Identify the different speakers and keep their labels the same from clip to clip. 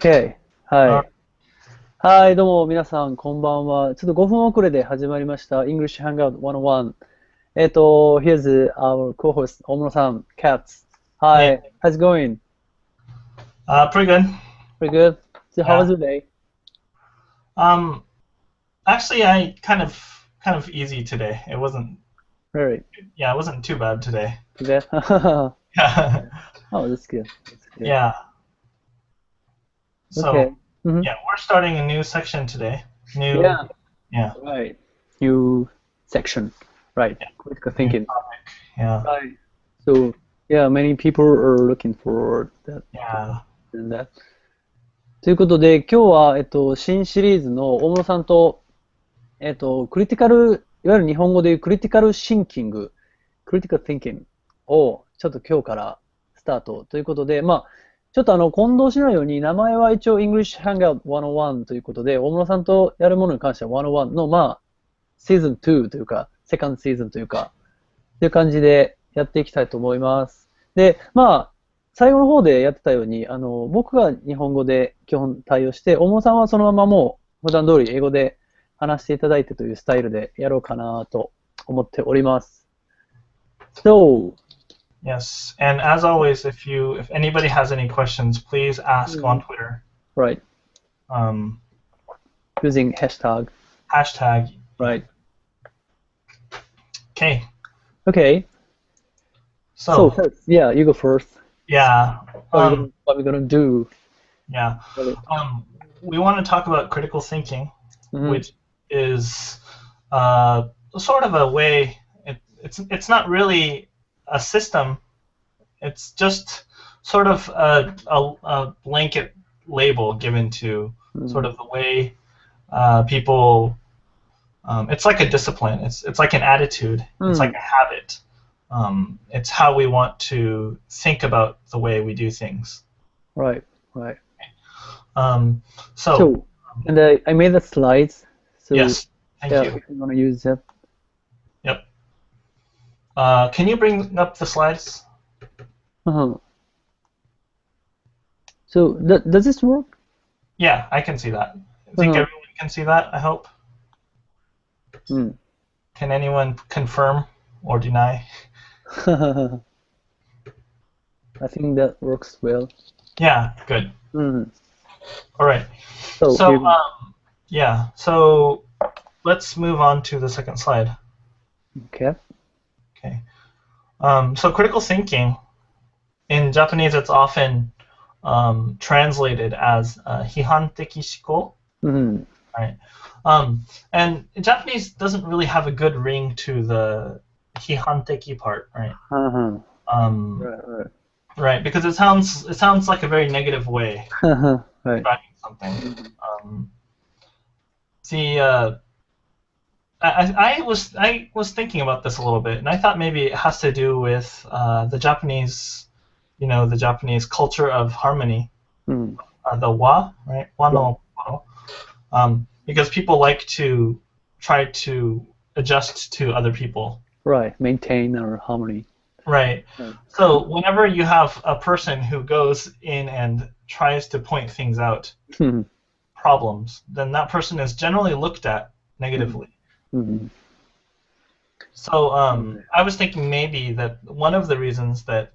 Speaker 1: OK。はい。はい、どうも皆さん、こんばんは。ちょっと5分遅れで始まりました。English Hangout 101。Here's our co-host, 大室さん、Cats.
Speaker 2: Hey.
Speaker 1: Hi, how's it going?
Speaker 2: Pretty good.
Speaker 1: Pretty good. So how was
Speaker 2: Yeah.
Speaker 1: your day?
Speaker 2: Actually, I kind of easy today. It wasn't too bad today.
Speaker 1: Too bad?
Speaker 2: Yeah.
Speaker 1: Oh, that's good. That's good.
Speaker 2: Yeah. So,
Speaker 1: Okay. Mhm.
Speaker 2: yeah, we're starting a new section today.
Speaker 1: Yeah.
Speaker 2: Yeah.
Speaker 1: Right. New section. Right.
Speaker 2: Yeah.
Speaker 1: Critical
Speaker 2: New
Speaker 1: thinking.
Speaker 2: topic. Yeah.
Speaker 1: Right. So, yeah, many people are looking for that
Speaker 2: Yeah.
Speaker 1: and that. ということで、今日は、新シリーズの大室さんと、クリティカル、いわゆる日本語でいうクリティカルシンキング、クリティカル thinking をちょっと今日からスタートということで、まあ、ちょっと混同しないように、名前は一応 English Hangout 101ということで、大室さんとやるものに関しては101の、まあ、シーズン2というか、セカンドシーズンというか、という感じでやっていきたいと思います。で、まあ、最後の方でやってたように、僕が日本語で基本対応して、大室さんはそのままもう普段通り英語で話していただいてというスタイルでやろうかなと思っております。So,
Speaker 2: Yes. And as always, if anybody has any questions, please ask on Twitter.
Speaker 1: Right. Using
Speaker 2: hashtag.
Speaker 1: Right.
Speaker 2: Okay.
Speaker 1: Okay. So first, yeah, you go first.
Speaker 2: Yeah.
Speaker 1: What are we gonna do?
Speaker 2: Yeah. We want to talk about critical thinking, which is sort of a way. It's not really a system. It's just sort of a blanket label given to sort of the way people. It's like a discipline. It's like an attitude. It's like a habit. It's how we want to think about the way we do things.
Speaker 1: Right, right.
Speaker 2: So
Speaker 1: and I made the slides. So
Speaker 2: yes, thank you.
Speaker 1: If you want to use that.
Speaker 2: Yep. Can you bring up the slides?
Speaker 1: So does this work?
Speaker 2: Yeah, I can see that. I think everyone can see that, I hope. Can anyone confirm or deny?
Speaker 1: I think that works well.
Speaker 2: Yeah, good. All right. So let's move on to the second slide.
Speaker 1: Okay.
Speaker 2: Okay. So critical thinking, in Japanese, it's often translated as 批判的思考. Right. And Japanese doesn't really have a good ring to the 批判的 part, right? Right, because it sounds like a very negative way of describing something. I was thinking about this a little bit, and I thought maybe it has to do with the Japanese, the Japanese culture of harmony, the wa, right? Wa no koro. Because people like to try to adjust to other people.
Speaker 1: Right, maintain our harmony.
Speaker 2: Right. So whenever you have a person who goes in and tries to point things out, problems, then that person is generally looked at negatively. So I was thinking maybe that one of the reasons that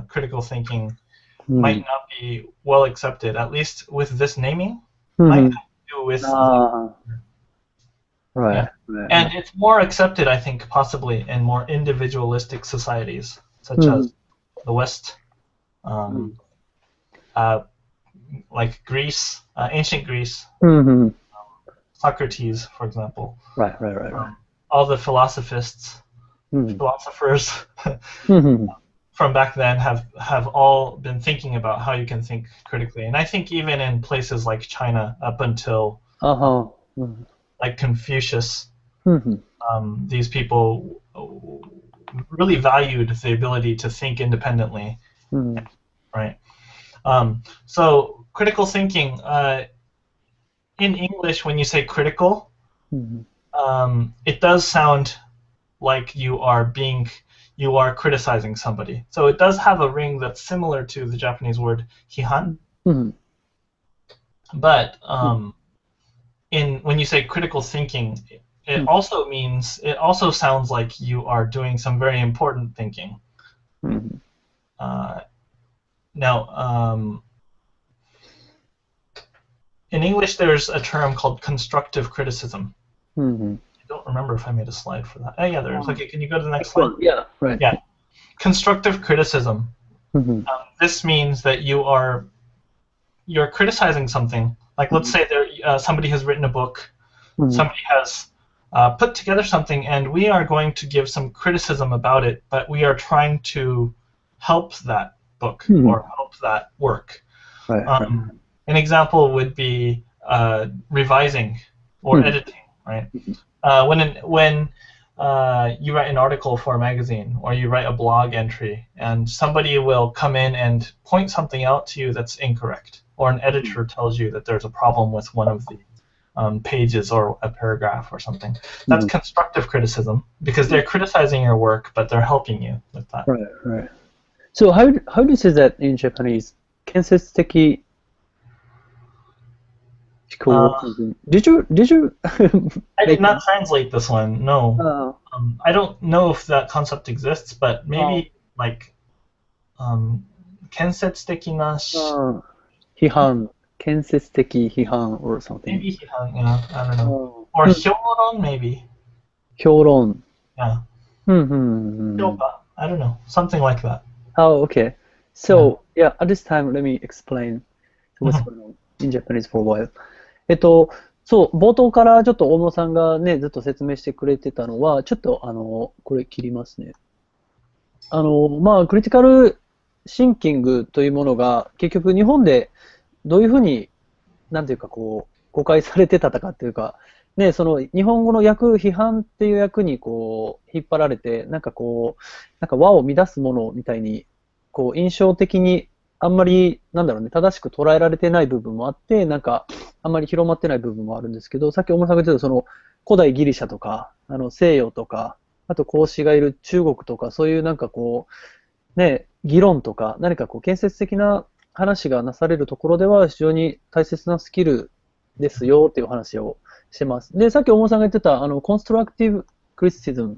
Speaker 2: critical thinking might not be well accepted, at least with this naming, might have to do with
Speaker 1: right.
Speaker 2: And it's more accepted, I think, possibly in more individualistic societies, such as the West, like Greece, ancient Greece, Socrates, for example.
Speaker 1: Right.
Speaker 2: All the philosophers from back then have all been thinking about how you can think critically. And I think even in places like China, up until like Confucius, these people really valued the ability to think independently, right? So critical thinking, in English, when you say critical, it does sound like you are criticizing somebody. So it does have a ring that's similar to the Japanese word hihan. But when you say critical thinking, it also means, it also sounds like you are doing some very important thinking. Now, in English, there's a term called constructive criticism. I don't remember if I made a slide for that. Oh, yeah, there is. Okay, can you go to the next slide?
Speaker 1: Yeah, right.
Speaker 2: Yeah. Constructive criticism. This means that you're criticizing something. Like, let's say somebody has written a book, somebody has put together something, and we are going to give some criticism about it, but we are trying to help that book or help that work. An example would be revising or editing, right? When you write an article for a magazine or you write a blog entry, and somebody will come in and point something out to you that's incorrect, or an editor tells you that there's a problem with one of the pages or a paragraph or something. That's constructive criticism, because they're criticizing your work, but they're helping you with that.
Speaker 1: Right. So how do you say that in Japanese? 建設的Did you?
Speaker 2: I did not translate this one. No. I don't know if that concept exists, but maybe like 建設的な
Speaker 1: 批判、建設的批判 or something.
Speaker 2: Maybe 批判, yeah, I don't know. Or 評論 maybe.
Speaker 1: 評論.
Speaker 2: Yeah. 評価 I don't know. Something like that.
Speaker 1: Oh, okay. So yeah, at this time, let me explain what's going on in Japanese for a while. そう、冒頭からちょっと大野さんがね、ずっと説明してくれてたのは、ちょっとこれ切りますね。クリティカルシンキングというものが、結局日本でどういうふうに、なんていうかこう、誤解されてたかっていうか、ね、その日本語の訳、批判っていう訳にこう、引っ張られて、なんか和を乱すものみたいに、こう、印象的に、あんまり、なんだろうね、正しく捉えられてない部分もあって、なんか、あんまり広まってない部分もあるんですけど、さっき大村さんが言ってた、その、古代ギリシャとか、西洋とか、あと孔子がいる中国とか、そういうなんかこう、ね、議論とか、何かこう、建設的な話がなされるところでは、非常に大切なスキルですよっていう話をしてます。で、さっき大村さんが言ってた、Constructive Criticismっ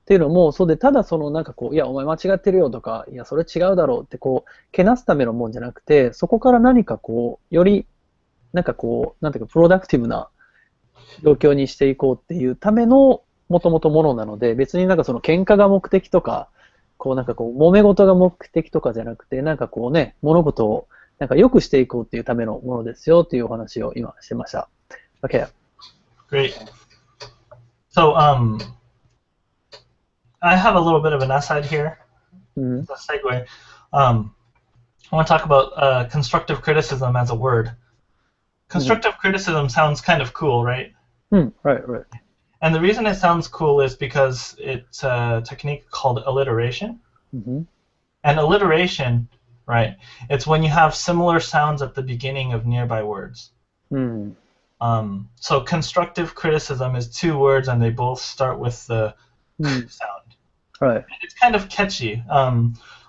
Speaker 1: ていうのも、そうで、ただそのなんかこう、いや、お前間違ってるよとか、いや、それ違うだろうってこう、けなすためのもんじゃなくて、そこから何かこう、より、なんかこう、なんていうか、プロダクティブな状況にしていこうっていうための、もともとものなので、別になんかその喧嘩が目的とか、こうなんかこう、揉め事が目的とかじゃなくて、なんかこうね、物事をなんか良くしていこうっていうためのものですよっていうお話を今してました。Okay.
Speaker 2: Great. So, I have a little bit of an aside here. A segue. I want to talk about constructive criticism as a word. Constructive criticism sounds kind of cool, right?
Speaker 1: Right.
Speaker 2: And the reason it sounds cool is because it's a technique called alliteration. And alliteration, right, it's when you have similar sounds at the beginning of nearby words. So constructive criticism is two words and they both start with the sound.
Speaker 1: Right.
Speaker 2: And it's kind of catchy.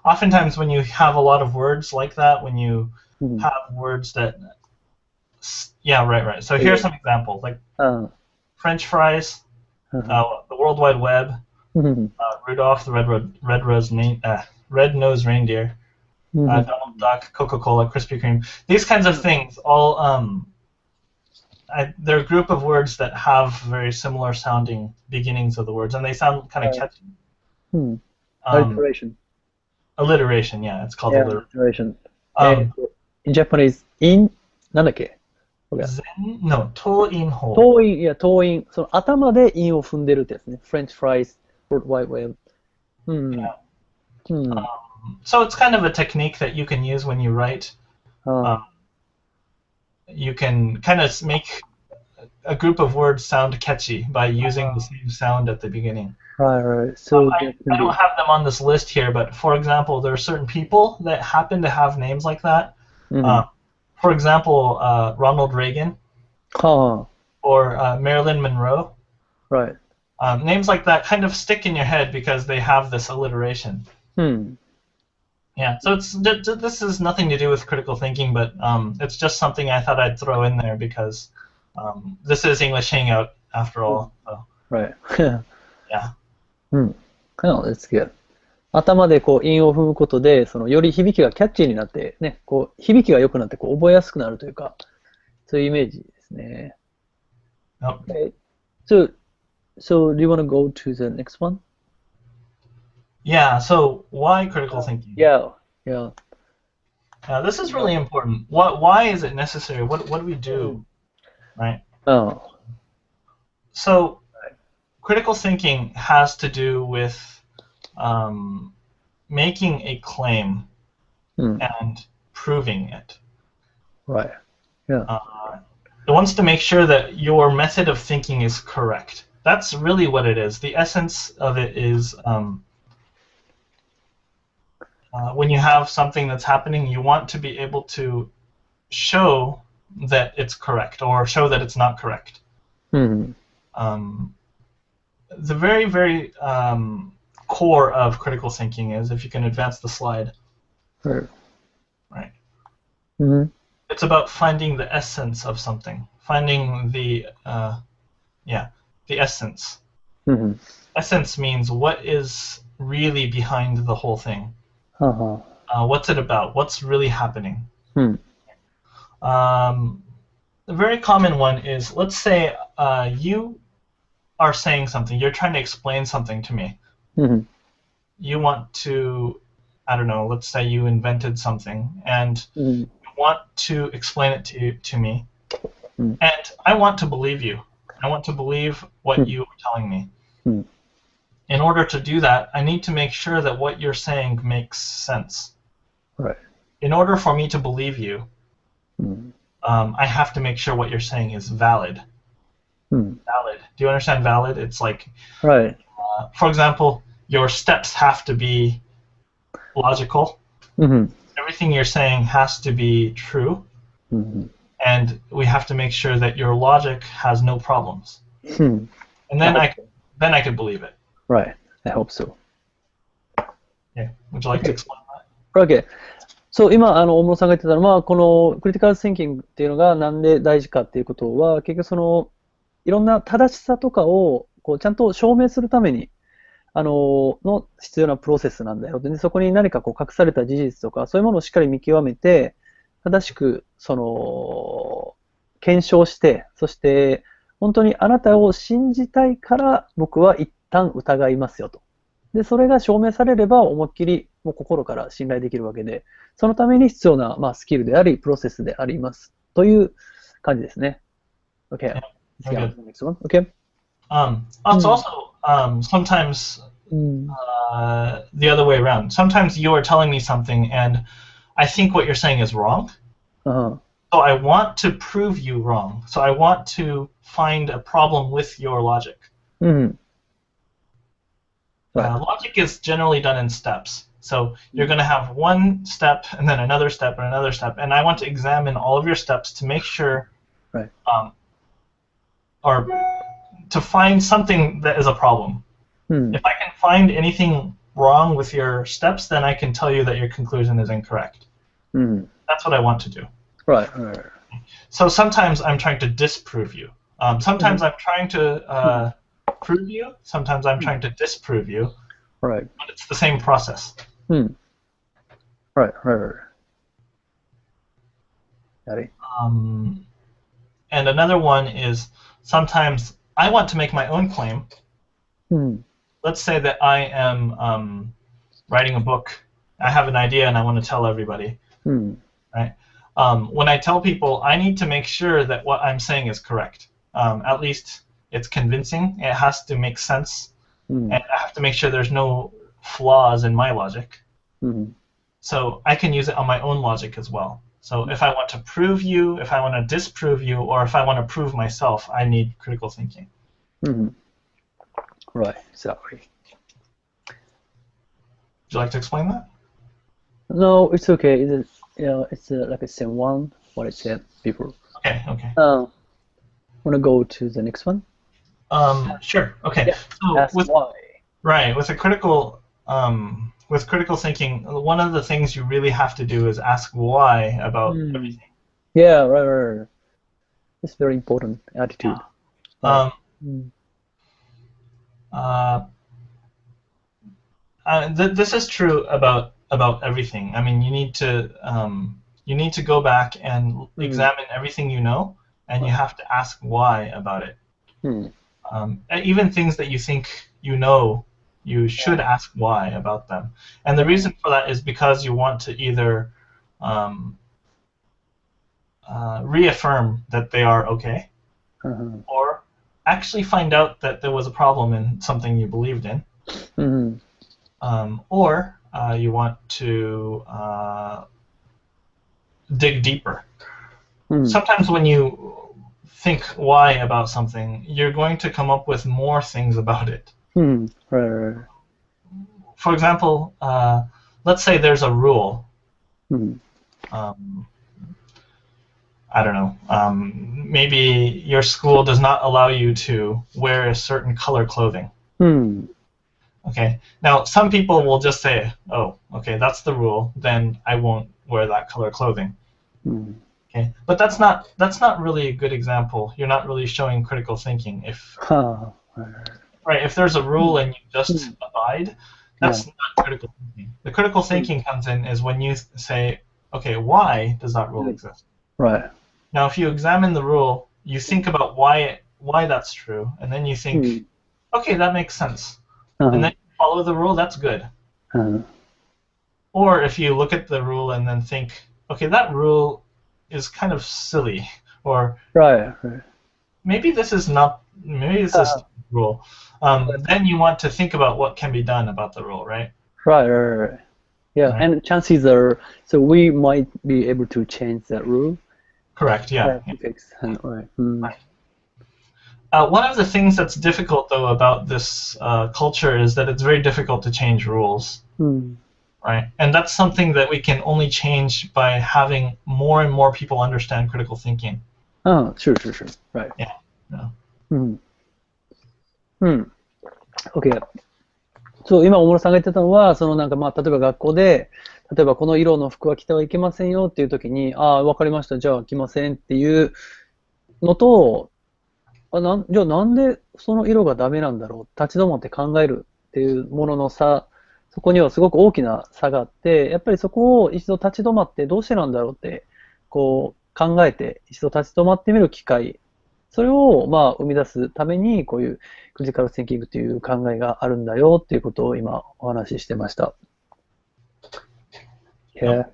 Speaker 2: Oftentimes when you have a lot of words like that, when you have words that... Yeah, right. So here's some examples, like French fries, the World Wide Web, Rudolph the Red-Nosed Reindeer, Donald Duck, Coca-Cola, Krispy Kreme. These kinds of things, all they're a group of words that have very similar sounding beginnings of the words, and they sound kind of catchy. Alliteration, yeah, it's called alliteration.
Speaker 1: In Japanese, なんだっけ
Speaker 2: No, 頭韻法。
Speaker 1: 頭韻。その頭で韻を踏んでるってやつね。French fries, World Wide Web.
Speaker 2: So it's kind of a technique that you can use when you write. You can kind of make a group of words sound catchy by using the same sound at the beginning.
Speaker 1: Right. So
Speaker 2: I don't have them on this list here, but for example, there are certain people that happen to have names like that. For example, Ronald Reagan or Marilyn Monroe.
Speaker 1: Right.
Speaker 2: Names like that kind of stick in your head because they have this alliteration. Yeah, so this is nothing to do with critical thinking, but it's just something I thought I'd throw in there because this is English Hangout after all. So,
Speaker 1: Right.
Speaker 2: yeah.
Speaker 1: Oh, that's good. 頭でこう韻を踏むことで、そのより響きがキャッチーになってね、こう響きが良くなってこう覚えやすくなるというか、そういうイメージですね。Okay. So do you want to go to the next one?
Speaker 2: Yeah. So why critical thinking?
Speaker 1: Yeah.
Speaker 2: This is really important. Why is it necessary? What do we do? Right.
Speaker 1: Oh.
Speaker 2: So critical thinking has to do with making a claim and proving it.
Speaker 1: Right. Yeah.
Speaker 2: It wants to make sure that your method of thinking is correct. That's really what it is. The essence of it is when you have something that's happening, you want to be able to show that it's correct or show that it's not correct. The very, very core of critical thinking is, if you can advance the slide, right? It's about finding the essence of something, finding the essence. Essence means what is really behind the whole thing. What's it about? What's really happening? The very common one is, let's say you are saying something, you're trying to explain something to me. You want to, I don't know, let's say you invented something and you want to explain it to me, and I want to believe you. I want to believe what you are telling me. In order to do that, I need to make sure that what you're saying makes sense.
Speaker 1: Right.
Speaker 2: In order for me to believe you, I have to make sure what you're saying is valid. Valid. Do you understand valid? It's like,
Speaker 1: right.
Speaker 2: For example, your steps have to be logical. Everything you're saying has to be true. And we have to make sure that your logic has no problems. And then I could believe it.
Speaker 1: Right. I hope so.
Speaker 2: Yeah. Would you like to explain that?
Speaker 1: Okay. そう、今、大室さんが言ってたのは、このクリティカルシンキングっていうのがなんで大事かっていうことは、結局その、いろんな正しさとかをこうちゃんと証明するために、の必要なプロセスなんだよ。で、そこに何かこう隠された事実とか、そういうものをしっかり見極めて、正しく、検証して、そして、本当にあなたを信じたいから僕は一旦疑いますよと。で、それが証明されれば思いっきりもう心から信頼できるわけで、そのために必要な、スキルであり、プロセスでありますという感じですね。Okay.
Speaker 2: Yeah,
Speaker 1: the next one. Okay.
Speaker 2: Also, sometimes the other way around. Sometimes you are telling me something and I think what you're saying is wrong. So I want to prove you wrong. So I want to find a problem with your logic. Logic is generally done in steps. So you're going to have one step and then another step and another step. And I want to examine all of your steps to make sure, or to find something that is a problem. If I can find anything wrong with your steps, then I can tell you that your conclusion is incorrect. That's what I want to do.
Speaker 1: Right.
Speaker 2: So sometimes I'm trying to disprove you. Sometimes I'm trying to prove you. Sometimes I'm trying to disprove you.
Speaker 1: Right.
Speaker 2: But it's the same process.
Speaker 1: Right. Got it.
Speaker 2: And another one is sometimes I want to make my own claim. Let's say that I am writing a book. I have an idea and I want to tell everybody. Right? When I tell people, I need to make sure that what I'm saying is correct. At least it's convincing. It has to make sense. And I have to make sure there's no flaws in my logic. So I can use it on my own logic as well. So if I want to prove you, if I want to disprove you, or if I want to prove myself, I need critical thinking.
Speaker 1: Right, exactly.
Speaker 2: Would you like to explain that?
Speaker 1: No, it's okay. It's like the same one what I said before.
Speaker 2: Okay.
Speaker 1: Want to go to the next one?
Speaker 2: Sure. Okay.
Speaker 1: Yeah.
Speaker 2: So
Speaker 1: Ask why.
Speaker 2: Right. With a critical with critical thinking, one of the things you really have to do is ask why about everything.
Speaker 1: Yeah, right. It's very important attitude.
Speaker 2: This is true about everything. I mean, you need to go back and examine everything you know, and you have to ask why about it. Even things that you think you know, you should ask why about them. And the reason for that is because you want to either reaffirm that they are okay, or actually find out that there was a problem in something you believed in, or you want to dig deeper. Sometimes when you think why about something, you're going to come up with more things about it.
Speaker 1: Right.
Speaker 2: For example, let's say there's a rule. I don't know. Maybe your school does not allow you to wear a certain color clothing. Okay. Now, some people will just say, "Oh, okay, that's the rule. Then I won't wear that color clothing." Okay. But that's not really a good example. You're not really showing critical thinking. If there's a rule and you just abide, that's not critical thinking. The critical thinking comes in is when you say, "Okay, why does that rule exist?"
Speaker 1: Right.
Speaker 2: Now, if you examine the rule, you think about why that's true, and then you think, "Okay, that makes sense." And then you follow the rule, that's good. Or if you look at the rule and then think, okay, that rule is kind of silly, or maybe this is not the rule. Then you want to think about what can be done about the rule, right?
Speaker 1: Right. Yeah, right. And chances are, so we might be able to change that rule.
Speaker 2: Correct, yeah.
Speaker 1: Right.
Speaker 2: One of the things that's difficult, though, about this culture is that it's very difficult to change rules, right? And that's something that we can only change by having more and more people understand critical thinking.
Speaker 1: Oh, sure. Right.
Speaker 2: Yeah.
Speaker 1: Okay. そう、今、大室さんが言ってたのは、例えば学校で、例えばこの色の服は着てはいけませんよっていう時に、わかりました、じゃあ着ませんっていうのと、じゃあなんでその色がダメなんだろう、立ち止まって考えるっていうものの差、そこにはすごく大きな差があって、やっぱりそこを一度立ち止まってどうしてなんだろうって、こう考えて一度立ち止まってみる機会、それを生み出すためにこういうクリティカル・シンキングという考えがあるんだよっていうことを今お話ししてました。Yeah.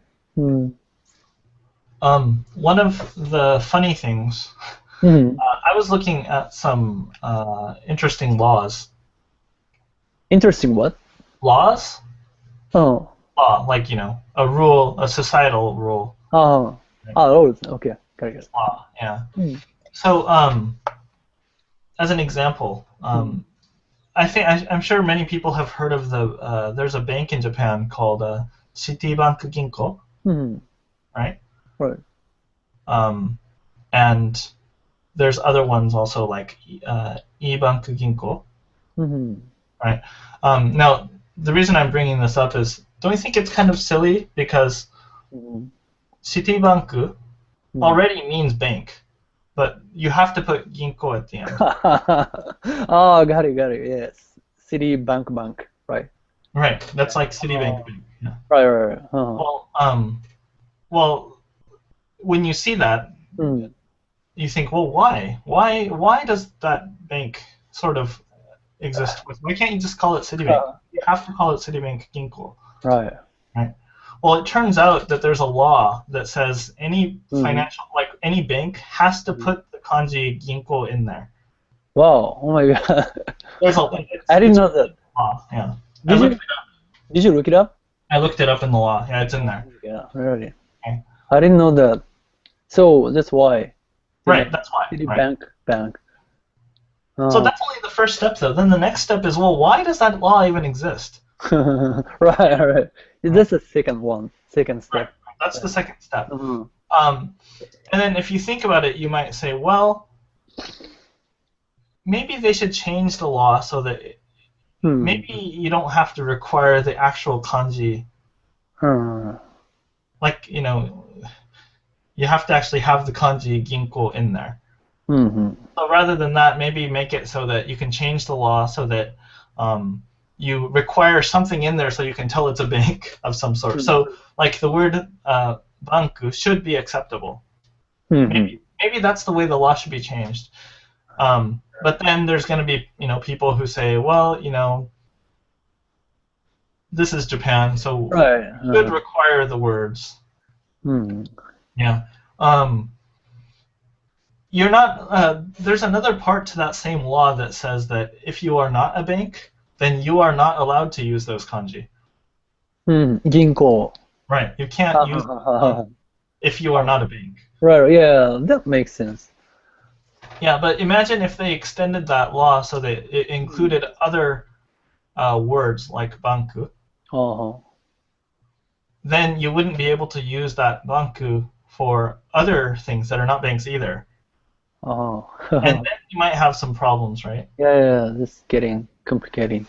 Speaker 2: One of the funny things, I was looking at some interesting laws.
Speaker 1: Interesting what?
Speaker 2: Laws?
Speaker 1: Oh.
Speaker 2: Law, like, a rule, a societal rule.
Speaker 1: Rules. Okay. Got it.
Speaker 2: Law, yeah. So, as an example, I'm sure many people have heard of there's a bank in Japan called Citibank Ginko, right?
Speaker 1: Right.
Speaker 2: And there's other ones also like E-Bank Ginko, right? Now, the reason I'm bringing this up is, don't you think it's kind of silly because Citibank already means bank, but you have to put Ginko at the end.
Speaker 1: Got it. Yes, Citibank bank, right?
Speaker 2: Right. That's like Citibank bank. Yeah.
Speaker 1: Right.
Speaker 2: Well, when you see that, you think, well, why? Why does that bank sort of exist? Why can't you just call it Citibank? You have to call it Citibank Ginko.
Speaker 1: Right.
Speaker 2: Well, it turns out that there's a law that says any financial, like any bank, has to put the kanji Ginko in there.
Speaker 1: Wow! Oh my god! I didn't know that.
Speaker 2: Law. Yeah.
Speaker 1: Did you look it up?
Speaker 2: I looked it up in the law. Yeah, it's in there.
Speaker 1: Yeah, really. Okay. I didn't know that. So that's why.
Speaker 2: Right, that's why.
Speaker 1: Citibank bank.
Speaker 2: So that's only the first step, though. Then the next step is, well, why does that law even exist?
Speaker 1: Right. That's the second step.
Speaker 2: Right. That's the second step. And then if you think about it, you might say, well, maybe they should change the law so that maybe you don't have to require the actual kanji. Like, you know, you have to actually have the kanji ginko in there. So rather than that, maybe make it so that you can change the law so that you require something in there so you can tell it's a bank of some sort. So, like the word banku should be acceptable. Maybe that's the way the law should be changed. But then there's going to be, you know, people who say, well, you know, this is Japan, so we should require the words. Yeah. You're not. There's another part to that same law that says that if you are not a bank, then you are not allowed to use those kanji.
Speaker 1: 銀行.
Speaker 2: Right. You can't use if you are not a bank.
Speaker 1: Right. Yeah, that makes sense.
Speaker 2: Yeah, but imagine if they extended that law so that it included other words like banku. Then you wouldn't be able to use that banku for other things that are not banks either. And then you might have some problems, right?
Speaker 1: Yeah, this is getting complicated.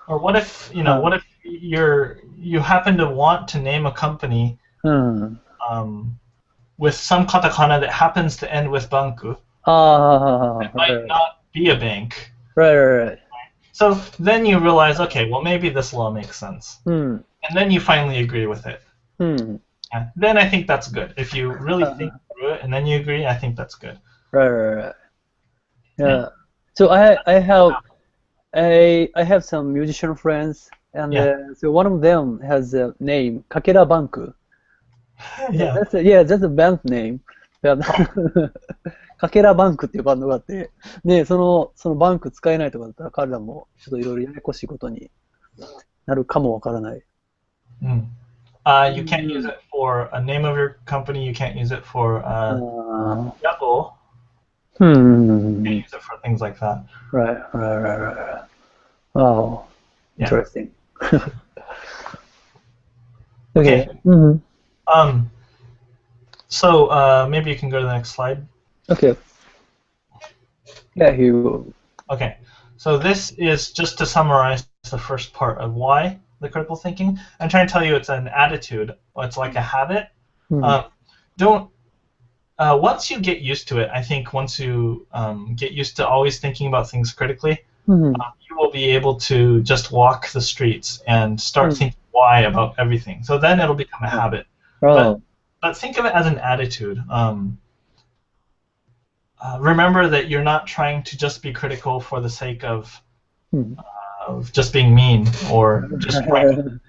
Speaker 2: Or what if, you know, what if you happen to want to name a company with some katakana that happens to end with banku? It might not be a bank.
Speaker 1: Right.
Speaker 2: So then you realize, okay, well, maybe this law makes sense. And then you finally agree with it. Yeah, then I think that's good. If you really think through it and then you agree, I think that's good.
Speaker 1: Right. Yeah. So I have some musician friends, and so one of them has a name Kakera Banku. That's a band name. かけらバンクっていうバンドがあって、ね、そのバンク使えないとかだったら彼らもちょっといろいろややこしいことになるかもわからない。
Speaker 2: You can't use it for a name of your company. You can't use it for yapo. You can't use it for things like that.
Speaker 1: Right. Wow. Interesting. Okay.
Speaker 2: So maybe you can go to the next slide.
Speaker 1: Okay. Yeah, here you go.
Speaker 2: Okay. So this is just to summarize the first part of why the critical thinking. I'm trying to tell you it's an attitude. It's like a habit. Once you get used to it, I think once you get used to always thinking about things critically, you will be able to just walk the streets and start thinking why about everything. So then it'll become a habit. But think of it as an attitude. Remember that you're not trying to just be critical for the sake of just being mean or just trying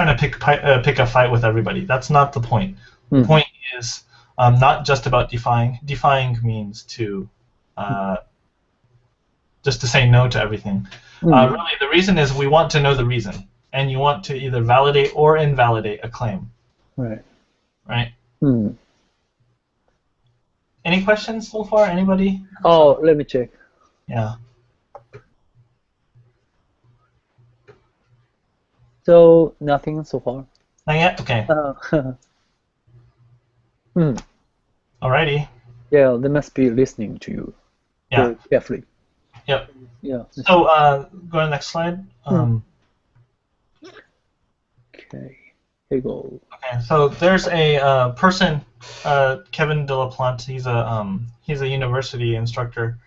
Speaker 2: to pick a fight with everybody. That's not the point. The point is not just about defying. Defying means to just to say no to everything. Really, the reason is we want to know the reason, and you want to either validate or invalidate a claim. Right. Any questions so far? Anybody?
Speaker 1: Oh, let me check.
Speaker 2: Yeah.
Speaker 1: So nothing so far.
Speaker 2: Not yet. Okay. Alrighty.
Speaker 1: Yeah, they must be listening to you.
Speaker 2: Yeah.
Speaker 1: Carefully.
Speaker 2: Yep.
Speaker 1: Yeah.
Speaker 2: So go to the next slide.
Speaker 1: Okay. Here you go.
Speaker 2: Okay. So there's a person, Kevin de la Plante. He's a university instructor,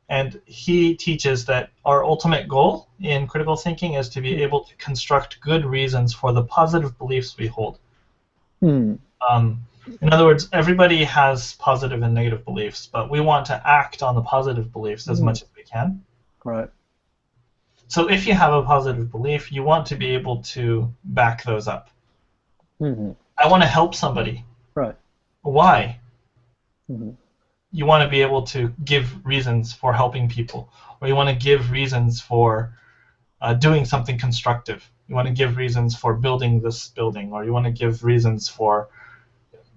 Speaker 2: and he teaches that our ultimate goal in critical thinking is to be able to construct good reasons for the positive beliefs we hold. In other words, everybody has positive and negative beliefs, but we want to act on the positive beliefs as much as we can.
Speaker 1: Right.
Speaker 2: So if you have a positive belief, you want to be able to back those up. I want to help somebody.
Speaker 1: Right.
Speaker 2: Why? You want to be able to give reasons for helping people, or you want to give reasons for doing something constructive. You want to give reasons for building this building, or you want to give reasons for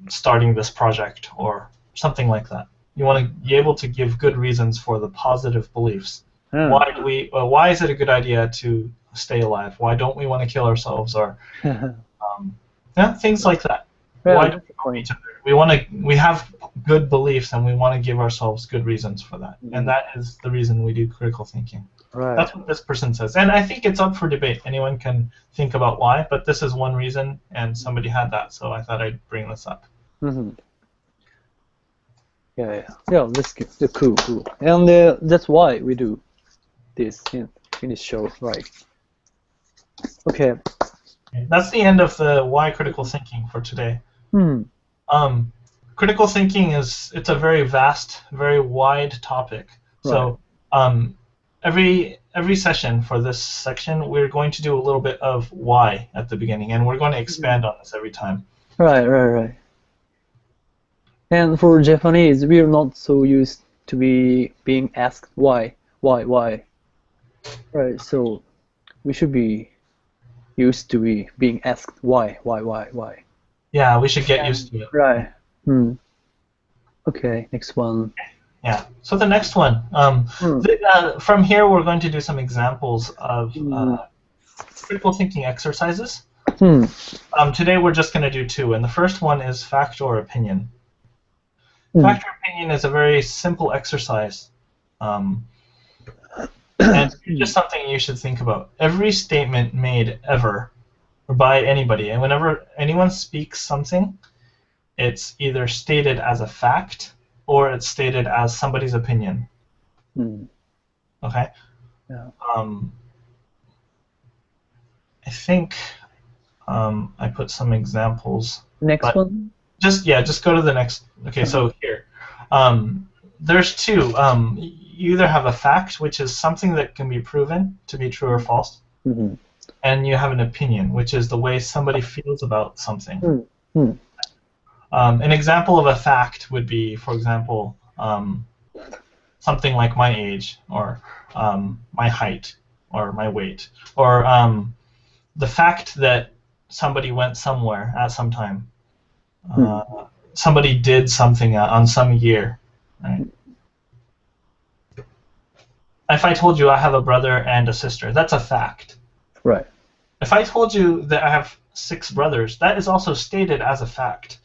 Speaker 2: starting this project, or something like that. You want to be able to give good reasons for the positive beliefs. Why is it a good idea to stay alive? Why don't we want to kill ourselves, or things like that? Why don't we harm each other? We have good beliefs, and we want to give ourselves good reasons for that, and that is the reason we do critical thinking.
Speaker 1: Right.
Speaker 2: That's what this person says. And I think it's up for debate. Anyone can think about why, but this is one reason, and somebody had that, so I thought I'd bring this up.
Speaker 1: Mm-hmm. Yeah, that's good. Cool. And that's why we do this in this show, right? Okay.
Speaker 2: That's the end of the why critical thinking for today. Critical thinking it's a very vast, very wide topic. So every session for this section, we're going to do a little bit of why at the beginning, and we're going to expand on this every time.
Speaker 1: Right. And for Japanese, we are not so used to being asked why. Right, so we should be used to being asked why.
Speaker 2: Yeah, we should get used to it.
Speaker 1: Right. Okay, next one.
Speaker 2: Yeah. So the next one. From here, we're going to do some examples of critical thinking exercises. Today, we're just going to do two, and the first one is fact or opinion. Fact or opinion is a very simple exercise, and just something you should think about. Every statement made ever or by anybody, and whenever anyone speaks something, it's either stated as a fact or it's stated as somebody's opinion. Okay?
Speaker 1: Yeah.
Speaker 2: I think I put some examples.
Speaker 1: Next one?
Speaker 2: Just go to the next. Okay, so here. There's two. You either have a fact, which is something that can be proven to be true or false, and you have an opinion, which is the way somebody feels about something. An example of a fact would be, for example, something like my age, or my height, or my weight, or the fact that somebody went somewhere at some time. Somebody did something on some year. Right? If I told you I have a brother and a sister, that's a fact.
Speaker 1: Right.
Speaker 2: If I told you that I have 6 brothers, that is also stated as a fact.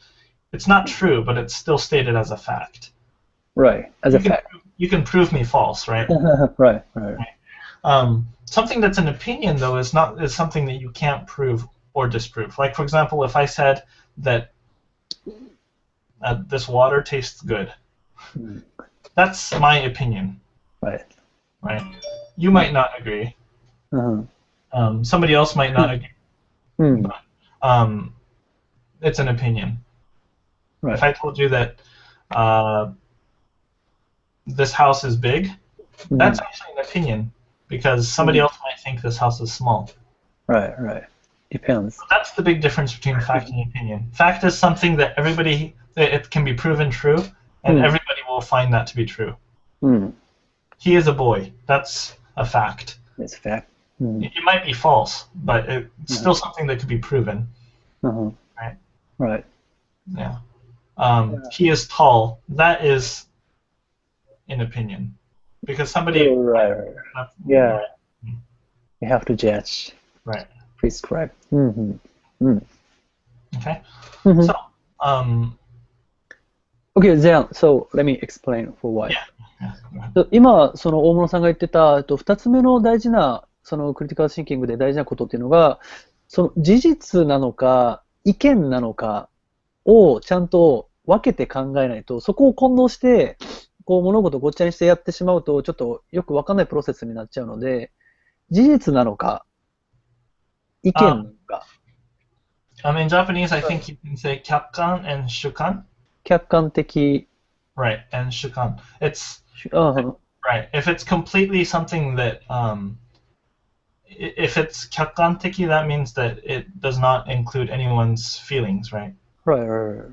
Speaker 2: It's not true, but it's still stated as a fact.
Speaker 1: Right, as a fact.
Speaker 2: You can prove me false, right?
Speaker 1: Right.
Speaker 2: Something that's an opinion, though, is something that you can't prove or disprove. Like, for example, if I said that this water tastes good, that's my opinion. Right. You might not agree. Somebody else might not agree. But, it's an opinion. Right. If I told you that this house is big, that's actually an opinion, because somebody else might think this house is small.
Speaker 1: Right. Depends.
Speaker 2: So that's the big difference between fact and opinion. Fact is something that it can be proven true, and everybody will find that to be true. He is a boy. That's a fact.
Speaker 1: It's a fact.
Speaker 2: It might be false, but it's still something that could be proven. Right. Yeah. He is tall. That is an opinion, because somebody.
Speaker 1: Right. Yeah. You have to judge.
Speaker 2: Right.
Speaker 1: Prescribe.
Speaker 2: Okay. So.
Speaker 1: Okay, then, so let me explain for why.
Speaker 2: Yeah.
Speaker 1: 今、その大室さんが言ってた2つ目の大事な、そのクリティカルシンキングで大事なことっていうのが、その事実なのか、意見なのかをちゃんと分けて考えないと、そこを混同して、こう物事をごっちゃにしてやってしまうと、ちょっとよく分かんないプロセスになっちゃうので、事実なのか、意見なのか。
Speaker 2: In Japanese, I think you can say 客観 and 主観。
Speaker 1: 客観的。
Speaker 2: Right, and 主観。Right. If it's completely something that, if it's 客観的, that means that it does not include anyone's feelings, right?
Speaker 1: Right.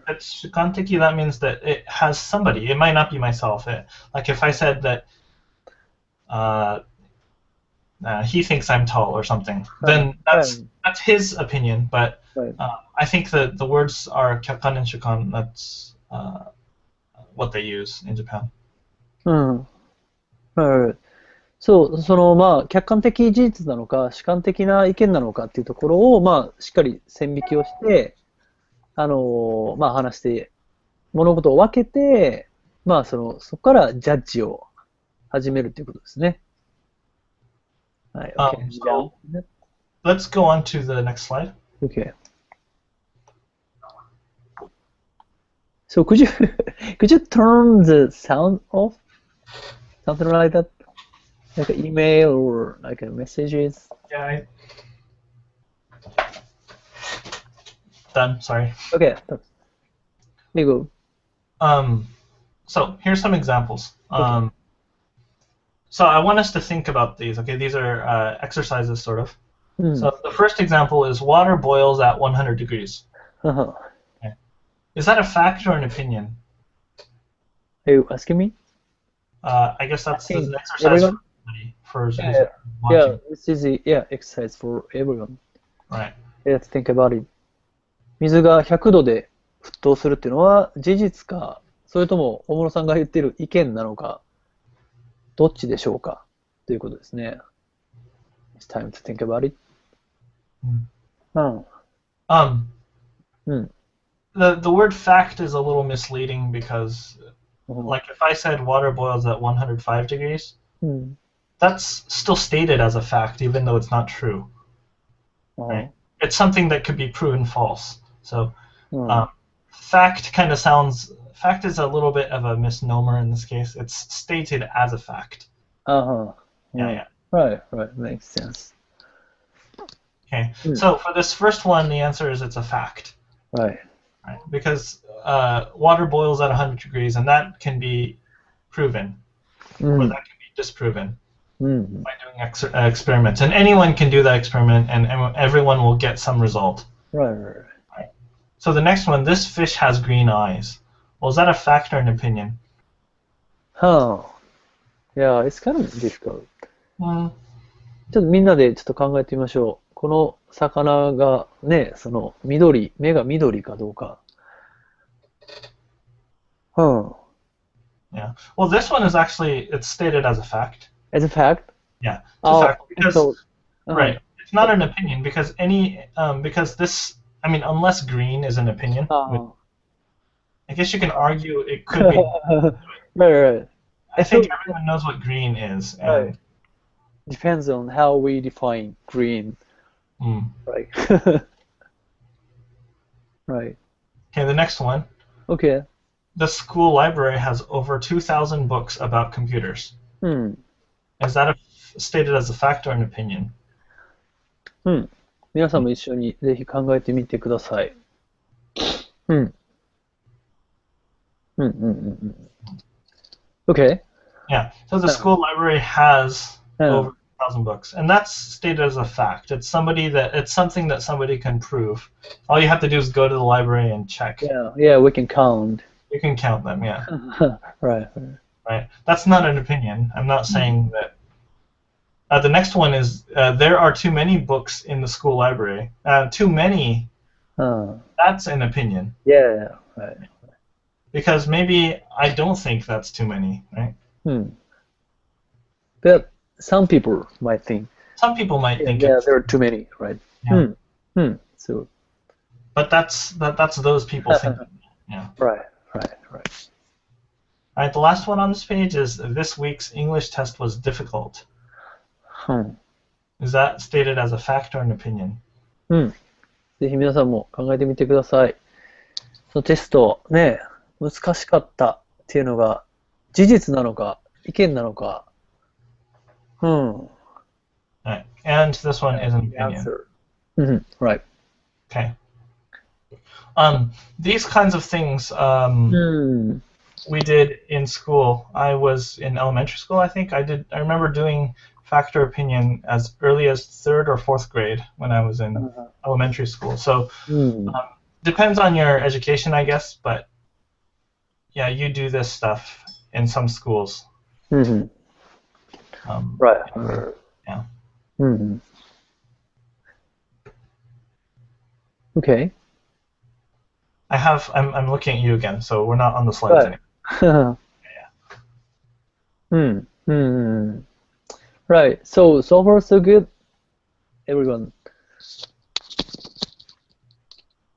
Speaker 2: If it's 主観的, that means that it has somebody. It might not be myself. Like if I said that he thinks I'm tall or something, then that's his opinion. But I think that the words are 客観 and 主観. That's what they use in Japan.
Speaker 1: そう、そのまあ客観的事実なのか主観的な意見なのかっていうところをまあしっかり線引きをしてまあ話して物事を分けてまあそこからジャッジを始めるということですね。はい、OK。
Speaker 2: So let's go on to the next slide.
Speaker 1: OK。So could you turn the sound off? Something like that? Like an email or like a messages?
Speaker 2: Yeah. Done. Sorry.
Speaker 1: Okay. There you
Speaker 2: go. So here's some examples. So I want us to think about these. Okay, these are exercises, sort of. So the first example is water boils at 100 degrees.
Speaker 1: Okay.
Speaker 2: Is that a fact or an opinion?
Speaker 1: Are you asking me?
Speaker 2: I guess that's an exercise for everybody.
Speaker 1: Yeah, this is the exercise for everyone.
Speaker 2: Right.
Speaker 1: Let's think about it. 水が100度で沸騰するっていうのは事実か、それとも大室さんが言っている意見なのか、どっちでしょうかということですね。It's time to think about it.
Speaker 2: The word fact is a little misleading because, like, if I said water boils at 105 degrees, that's still stated as a fact, even though it's not true. Right? It's something that could be proven false. So, fact kind of sounds. Fact is a little bit of a misnomer in this case. It's stated as a fact. Yeah.
Speaker 1: Right. Makes sense.
Speaker 2: Okay. So for this first one, the answer is it's a fact.
Speaker 1: Right.
Speaker 2: Because water boils at 100 degrees, and that can be proven, or that can be disproven by doing experiments. And anyone can do that experiment, and everyone will get some result.
Speaker 1: Right.
Speaker 2: So the next one, this fish has green eyes. Well, is that a fact or an opinion?
Speaker 1: Yeah, it's kind of difficult. ちょっとみんなでちょっと考えてみましょう。この魚がね、その目が緑かどうか。
Speaker 2: Yeah. Well, this one is actually, it's stated as a fact.
Speaker 1: As a fact?
Speaker 2: Yeah, it's a fact because, right, it's not an opinion because because this, I mean, unless green is an opinion, I guess you can argue it could be.
Speaker 1: Right.
Speaker 2: I think everyone knows what green is.
Speaker 1: Right. Depends on how we define green. Right. Right.
Speaker 2: Okay, the next one.
Speaker 1: Okay.
Speaker 2: The school library has over 2,000 books about computers. Is that stated as a fact or an opinion?
Speaker 1: 皆さんも一緒にぜひ考えてみてください。Okay.
Speaker 2: Yeah. So the school library has over 2,000 books, and that's stated as a fact. It's something that somebody can prove. All you have to do is go to the library and check.
Speaker 1: Yeah, we can count.
Speaker 2: You can count them, yeah.
Speaker 1: Right.
Speaker 2: That's not an opinion. I'm not saying that. The next one is there are too many books in the school library. Too many. That's an opinion.
Speaker 1: Yeah. Right.
Speaker 2: Because maybe I don't think that's too many, right?
Speaker 1: But some people might think.
Speaker 2: Some people might think.
Speaker 1: Yeah, there are too many, right?
Speaker 2: Yeah.
Speaker 1: So.
Speaker 2: But that's those people thinking. Yeah.
Speaker 1: Right.
Speaker 2: All right. The last one on this page is this week's English test was difficult. Is that stated as a fact or an opinion?
Speaker 1: ぜひ皆さんも考えてみてください。そのテストね、難しかったっていうのが事実なのか意見なのか。
Speaker 2: Right. And this one is an opinion.
Speaker 1: Right.
Speaker 2: Okay. These kinds of things we did in school. I was in elementary school, I think. I remember doing fact or opinion as early as 3rd or 4th grade when I was in elementary school. So depends on your education, I guess, but yeah, you do this stuff in some schools.
Speaker 1: Right.
Speaker 2: Yeah.
Speaker 1: Okay.
Speaker 2: I'm looking at you again, so we're not on the slides anymore.
Speaker 1: Right. So far so good, everyone.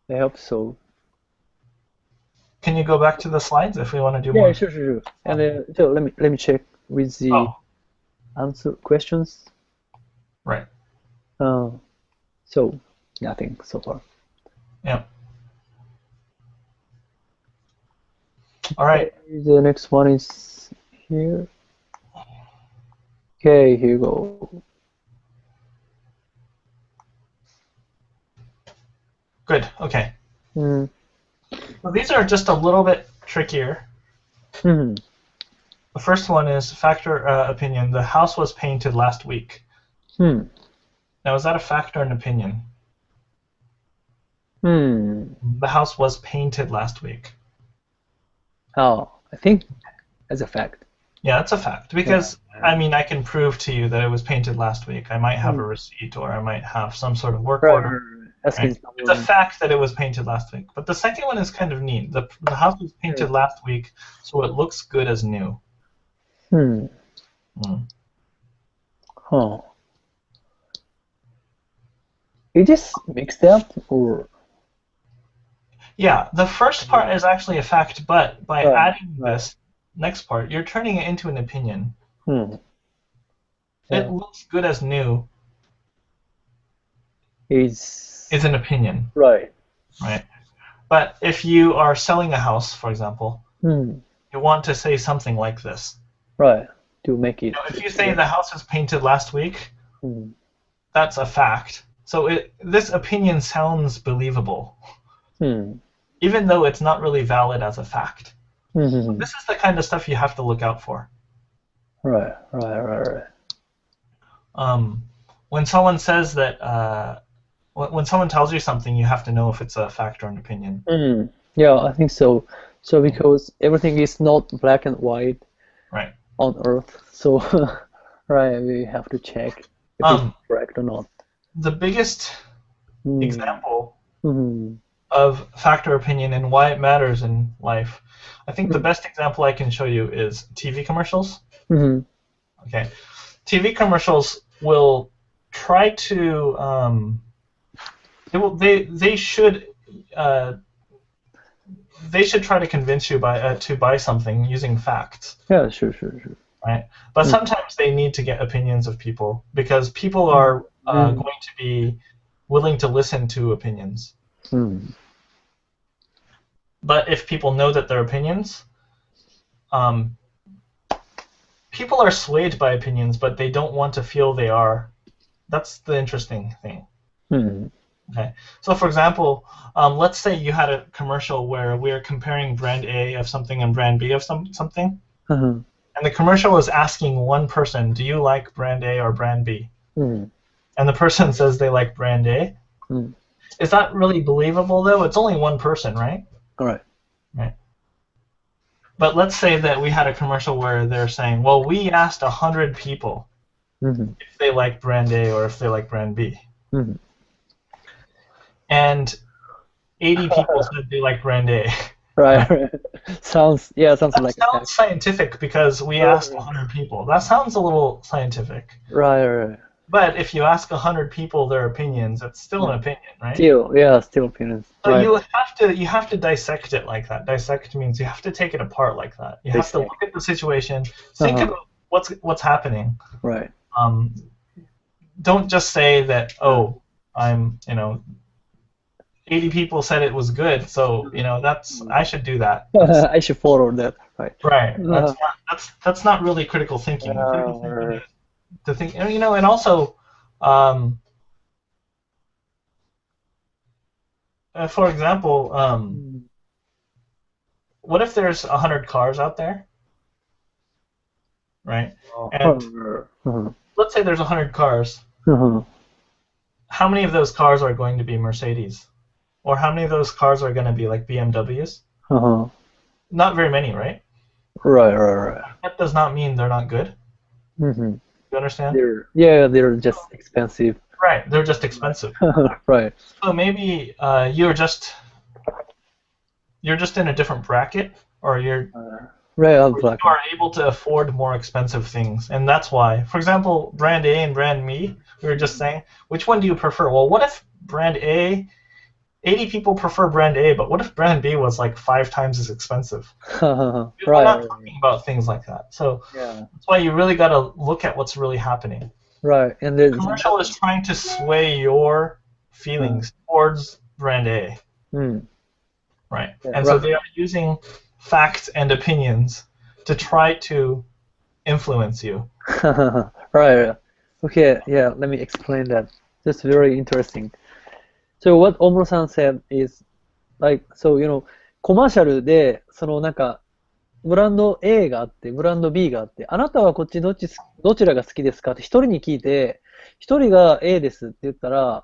Speaker 1: I hope so.
Speaker 2: Can you go back to the slides if we want to do more?
Speaker 1: Yeah, sure. And so let me check with the answer questions.
Speaker 2: Right.
Speaker 1: So nothing so far.
Speaker 2: Yeah. All right.
Speaker 1: The next one is here. Okay, here you go.
Speaker 2: Good. Okay. Well, these are just a little bit trickier. The first one is factor opinion. The house was painted last week. Now, is that a fact or an opinion? The house was painted last week.
Speaker 1: Oh, I think as a fact.
Speaker 2: Yeah, it's a fact because I mean I can prove to you that it was painted last week. I might have a receipt or I might have some sort of work order. Right? It's a fact that it was painted last week. But the second one is kind of neat. The house was painted last week, so it looks good as new.
Speaker 1: Huh. You just mixed up or?
Speaker 2: Yeah, the first part is actually a fact, but by adding this next part, you're turning it into an opinion. It looks good as new. Is an opinion.
Speaker 1: Right.
Speaker 2: Right. But if you are selling a house, for example, you want to say something like this.
Speaker 1: Right. To make it.
Speaker 2: You know, if you say the house was painted last week, that's a fact. So this opinion sounds believable, even though it's not really valid as a fact. So this is the kind of stuff you have to look out for.
Speaker 1: Right.
Speaker 2: When someone says that, when someone tells you something, you have to know if it's a fact or an opinion.
Speaker 1: Yeah, I think so. So because everything is not black and white on Earth, so we have to check if it's correct or not.
Speaker 2: The biggest example of fact or opinion and why it matters in life, I think the best example I can show you is TV commercials. Okay, TV commercials will try to they should try to convince you to buy something using facts.
Speaker 1: Yeah, sure.
Speaker 2: Right, but sometimes they need to get opinions of people because people are going to be willing to listen to opinions. But if people know that they're opinions, people are swayed by opinions, but they don't want to feel they are. That's the interesting thing. Okay. So, for example, let's say you had a commercial where we're comparing brand A of something and brand B of something, and the commercial was asking one person, "Do you like brand A or brand B?" And the person says they like brand A. Is that really believable, though? It's only one person, right?
Speaker 1: Right.
Speaker 2: But let's say that we had a commercial where they're saying, well, we asked 100 people if they like brand A or if they like brand B. And 80 people said they like brand A.
Speaker 1: Right. Sounds like
Speaker 2: that sounds scientific because we asked 100 people. That sounds a little scientific.
Speaker 1: Right.
Speaker 2: But if you ask 100 people their opinions, it's still an opinion, right?
Speaker 1: Still opinions.
Speaker 2: So you have to dissect it like that. Dissect means you have to take it apart like that. You have to look at the situation, think about what's happening.
Speaker 1: Right.
Speaker 2: Don't just say that, I'm 80 people said it was good, so I should do that.
Speaker 1: I should follow that.
Speaker 2: Right. That's not really critical thinking. Critical thinking is to think, and also, for example, what if there's 100 cars out there, right? And let's say there's 100 cars. How many of those cars are going to be Mercedes? Or how many of those cars are going to be like BMWs? Not very many, right?
Speaker 1: Right.
Speaker 2: That does not mean they're not good. You understand?
Speaker 1: They're just expensive.
Speaker 2: Right, they're just expensive.
Speaker 1: Right.
Speaker 2: So maybe you're just in a different bracket, or you are able to afford more expensive things, and that's why. For example, brand A and brand B, we were just saying, which one do you prefer? Well, what if brand A, 80 people prefer brand A, but what if brand B was like 5 times as expensive? We're not talking about things like that. So that's why you really got to look at what's really happening.
Speaker 1: Right. And
Speaker 2: The
Speaker 1: then
Speaker 2: commercial is trying to sway your feelings towards brand A. Right.
Speaker 1: Yeah,
Speaker 2: and so they are using facts and opinions to try to influence you.
Speaker 1: Right. Okay, yeah, let me explain that. That's very interesting. So what Omuro-san said is, like, so,コマーシャルで、なんか、ブランド A があって、ブランド B があって、あなたはこっちどちらが好きですかって一人に聞いて、一人が A ですって言ったら、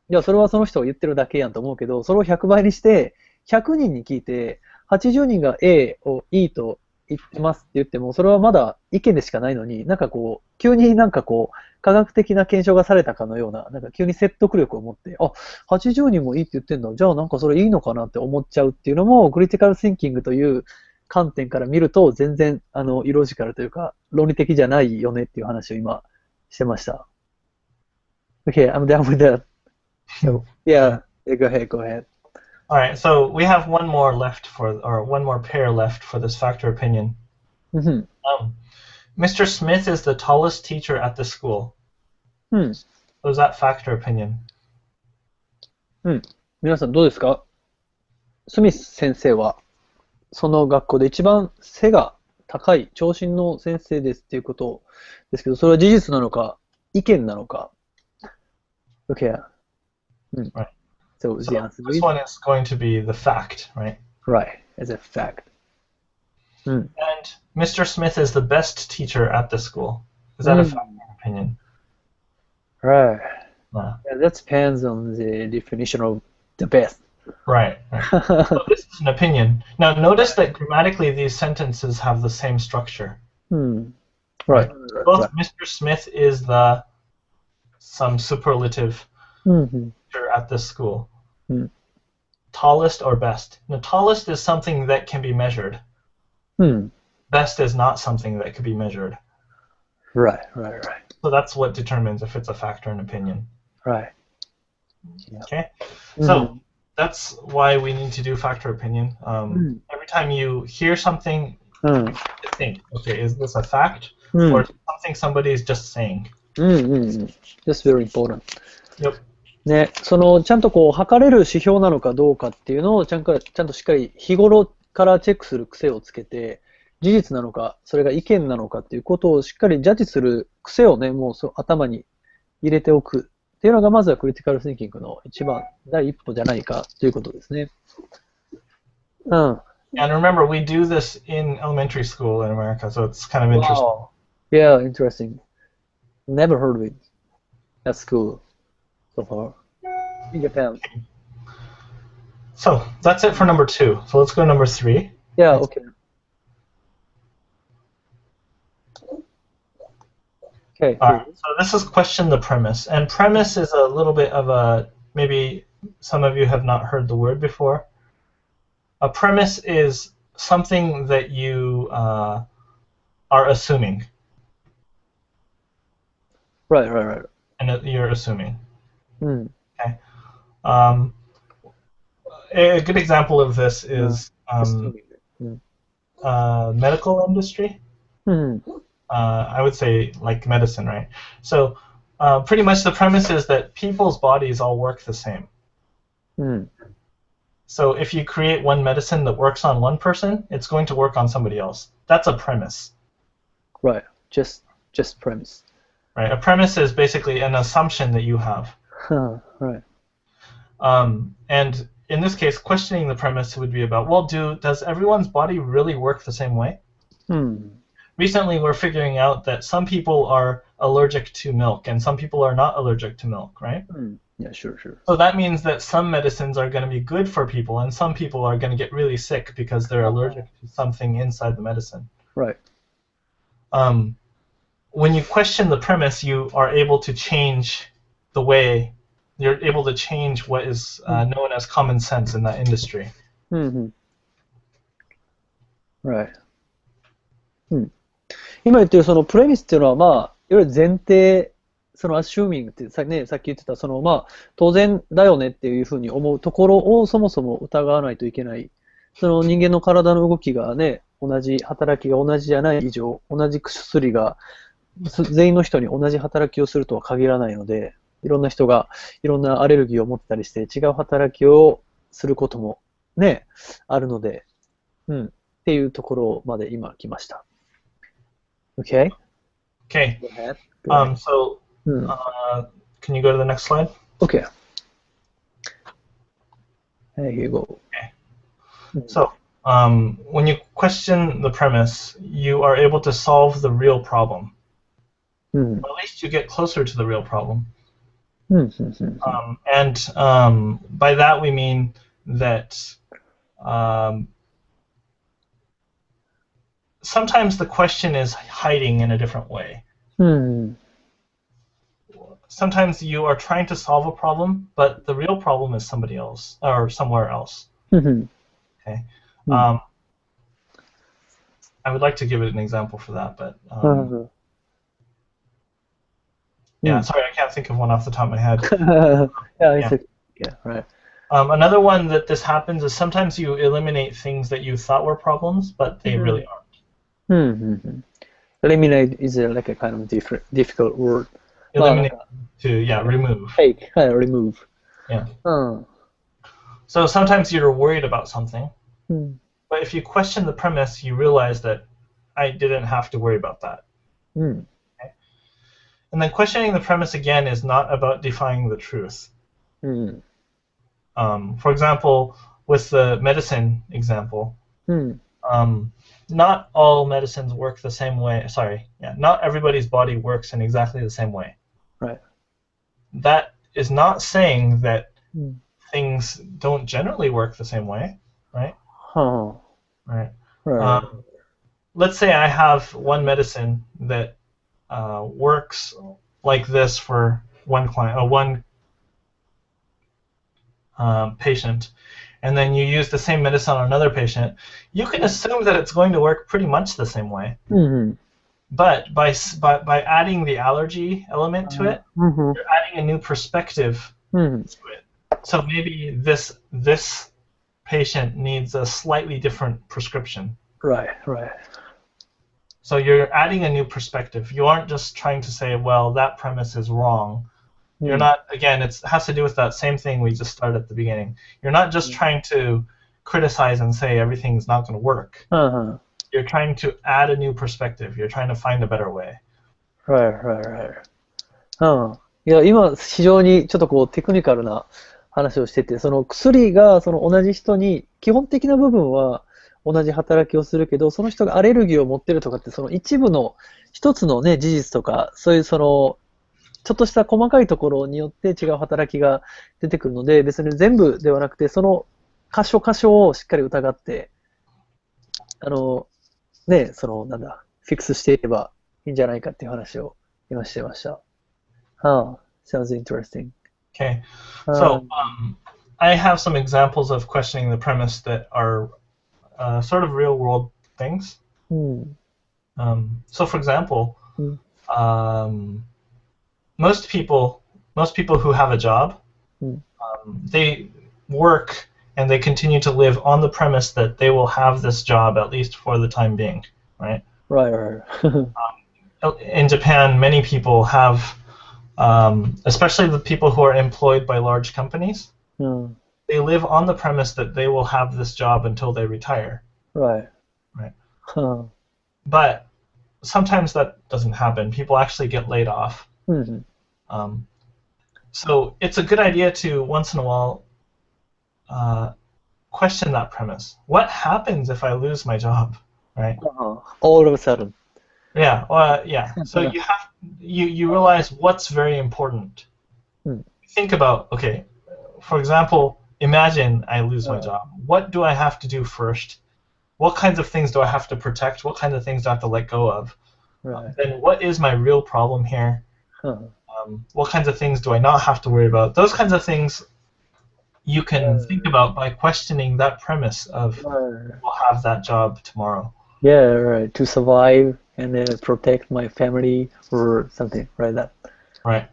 Speaker 1: いや、それはその人が言ってるだけやんと思うけど、それを100倍にして、100人に聞いて、80人が A をいいと言ってますって言っても、それはまだ意見でしかないのに、なんかこう、急になんかこう、科学的な検証がされたかのような、なんか急に説得力を持って、あ、80人もいいって言ってんだ。じゃあなんかそれいいのかなって思っちゃうっていうのも、クリティカル・シンキングという観点から見ると、全然、イロジカルというか、論理的じゃないよねっていう話を今、してました。Okay, I'm done with that. So, yeah, go ahead.
Speaker 2: All right, so we have one more pair left for this factor opinion. Mr. Smith is the tallest teacher at the school. So is that factor opinion?
Speaker 1: 皆さんどうですか？スミス先生は、その学校で一番背が高い長身の先生ですっていうことですけど、それは事実なのか、意見なのか。Okay.
Speaker 2: Right.
Speaker 1: So the answer
Speaker 2: this one is going to be the fact, right?
Speaker 1: Right, as a fact.
Speaker 2: And Mr. Smith is the best teacher at the school. Is that a fact or opinion?
Speaker 1: Right. Yeah, that depends on the definition of the best.
Speaker 2: Right. So this is an opinion. Now notice that grammatically these sentences have the same structure.
Speaker 1: Right.
Speaker 2: Both Mr. Smith is some superlative teacher at this school. Tallest or best. Now tallest is something that can be measured. Best is not something that can be measured.
Speaker 1: Right.
Speaker 2: So that's what determines if it's a fact or an opinion.
Speaker 1: Right.
Speaker 2: Okay. So that's why we need to do fact or opinion. Every time you hear something, think, okay, is this a fact or something somebody is just saying?
Speaker 1: That's very important.
Speaker 2: Yep.
Speaker 1: ね、ちゃんとこう測れる指標なのかどうかっていうのをちゃんとしっかり日頃からチェックする癖をつけて、事実なのか、それが意見なのかっていうことをしっかりジャッジする癖をね、もう頭に入れておくっていうのがまずはクリティカル・シンキングの一番第一歩じゃないかということですね。
Speaker 2: And remember, we do this in elementary school in America, so it's kind of interesting.
Speaker 1: Wow. Yeah, interesting. Never heard of it at school so far in Japan.
Speaker 2: So that's it for number 2. So let's go to number 3.
Speaker 1: Yeah, okay. Okay.
Speaker 2: All right. So this is question the premise, and premise is a little bit of a, maybe some of you have not heard the word before. A premise is something that you are assuming.
Speaker 1: Right.
Speaker 2: And you're assuming. Okay. A good example of this is medical industry. I would say like medicine, right? So pretty much the premise is that people's bodies all work the same. So if you create one medicine that works on one person, it's going to work on somebody else. That's a premise.
Speaker 1: Right. Just premise.
Speaker 2: Right. A premise is basically an assumption that you have.
Speaker 1: Right.
Speaker 2: And in this case, questioning the premise would be about, well, does everyone's body really work the same way? Recently, we're figuring out that some people are allergic to milk and some people are not allergic to milk, right?
Speaker 1: Yeah, sure.
Speaker 2: So that means that some medicines are going to be good for people and some people are going to get really sick because they're allergic to something inside the medicine.
Speaker 1: Right.
Speaker 2: When you question the premise, you are able to change the way, you're able to change what is known as common sense in that industry.
Speaker 1: Right. 今言ってるそのプレミスっていうのは、まあ、いわゆる前提、そのアシューミングってさっき言ってた、まあ、当然だよねっていうふうに思うところをそもそも疑わないといけない。その人間の体の動きがね、働きが同じじゃない以上、同じ薬が全員の人に同じ働きをするとは限らないので、いろんな人がいろんなアレルギーを持ってたりして、違う働きをすることもね、あるので、っていうところまで今来ました。Okay?
Speaker 2: Okay.
Speaker 1: Go ahead.
Speaker 2: So, can you go to the next slide?
Speaker 1: Okay. There you go.
Speaker 2: Okay. So, when you question the premise, you are able to solve the real problem. Or at least you get closer to the real problem. And by that we mean that sometimes the question is hiding in a different way. Sometimes you are trying to solve a problem, but the real problem is somebody else or somewhere else. Okay. I would like to give it an example for that, but yeah, sorry, I can't think of one off the top of my head.
Speaker 1: Yeah, right.
Speaker 2: Another one that this happens is sometimes you eliminate things that you thought were problems, but they really aren't.
Speaker 1: Eliminate is like a kind of difficult word.
Speaker 2: Eliminate remove.
Speaker 1: Take, remove.
Speaker 2: Yeah. So sometimes you're worried about something, but if you question the premise, you realize that I didn't have to worry about that. Okay? And then questioning the premise again is not about defying the truth. For example, with the medicine example, not all medicines work the same way. Not everybody's body works in exactly the same way.
Speaker 1: Right.
Speaker 2: That is not saying that things don't generally work the same way, right? Right. Let's say I have one medicine that works like this for one client, one patient, and then you use the same medicine on another patient. You can assume that it's going to work pretty much the same way. But by adding the allergy element to it, you're adding a new perspective to it. So maybe this patient needs a slightly different prescription.
Speaker 1: Right.
Speaker 2: So you're adding a new perspective. You aren't just trying to say, well, that premise is wrong. You're not, again, it has to do with that same thing we just started at the beginning. You're not just trying to criticize and say everything's not going to work. You're trying to add a new perspective. You're trying to find a better way.
Speaker 1: Right. いや、今、非常にちょっとこう、テクニカルな話をしてて、その薬がその同じ人に、基本的な部分は同じ働きをするけど、その人がアレルギーを持ってるとかって、その一部の一つのね、事実とか、そういうその、ちょっとした細かいところによって違う働きが出てくるので、別に全部ではなくて、その箇所をしっかり疑って、ね、その、なんだ、フィックスしていればいいんじゃないかっていう話を今してました。Sounds interesting.
Speaker 2: Okay. So, I have some examples of questioning the premise that are sort of real-world things. So, for example, most people who have a job, they work and they continue to live on the premise that they will have this job at least for the time being, right?
Speaker 1: Right.
Speaker 2: In Japan, many people have, especially the people who are employed by large companies, they live on the premise that they will have this job until they retire.
Speaker 1: Right.
Speaker 2: But sometimes that doesn't happen. People actually get laid off. So it's a good idea to, once in a while, question that premise. What happens if I lose my job, right?
Speaker 1: All of a sudden.
Speaker 2: Yeah. So you realize what's very important. Think about, okay, for example, imagine I lose my job. What do I have to do first? What kinds of things do I have to protect? What kinds of things do I have to let go of? Then what is my real problem here? What kinds of things do I not have to worry about? Those kinds of things you can think about by questioning that premise of we'll have that job tomorrow.
Speaker 1: Yeah, right. To survive and then protect my family or something, right? That.
Speaker 2: Right.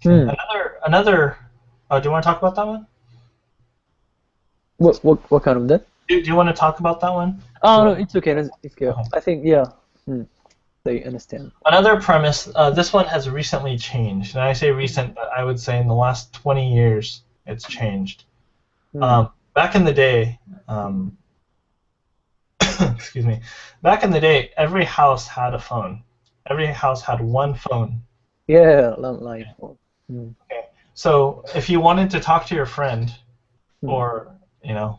Speaker 2: Another. Do you want to talk about that one?
Speaker 1: What kind of that?
Speaker 2: Do you want to talk about that one?
Speaker 1: Oh no, it's okay. It's okay. I think they understand.
Speaker 2: Another premise, this one has recently changed. And I say recent, but I would say in the last 20 years it's changed. Back in the day, excuse me, back in the day, every house had a phone. Every house had one phone.
Speaker 1: Yeah, landline phone.
Speaker 2: Okay. So if you wanted to talk to your friend, or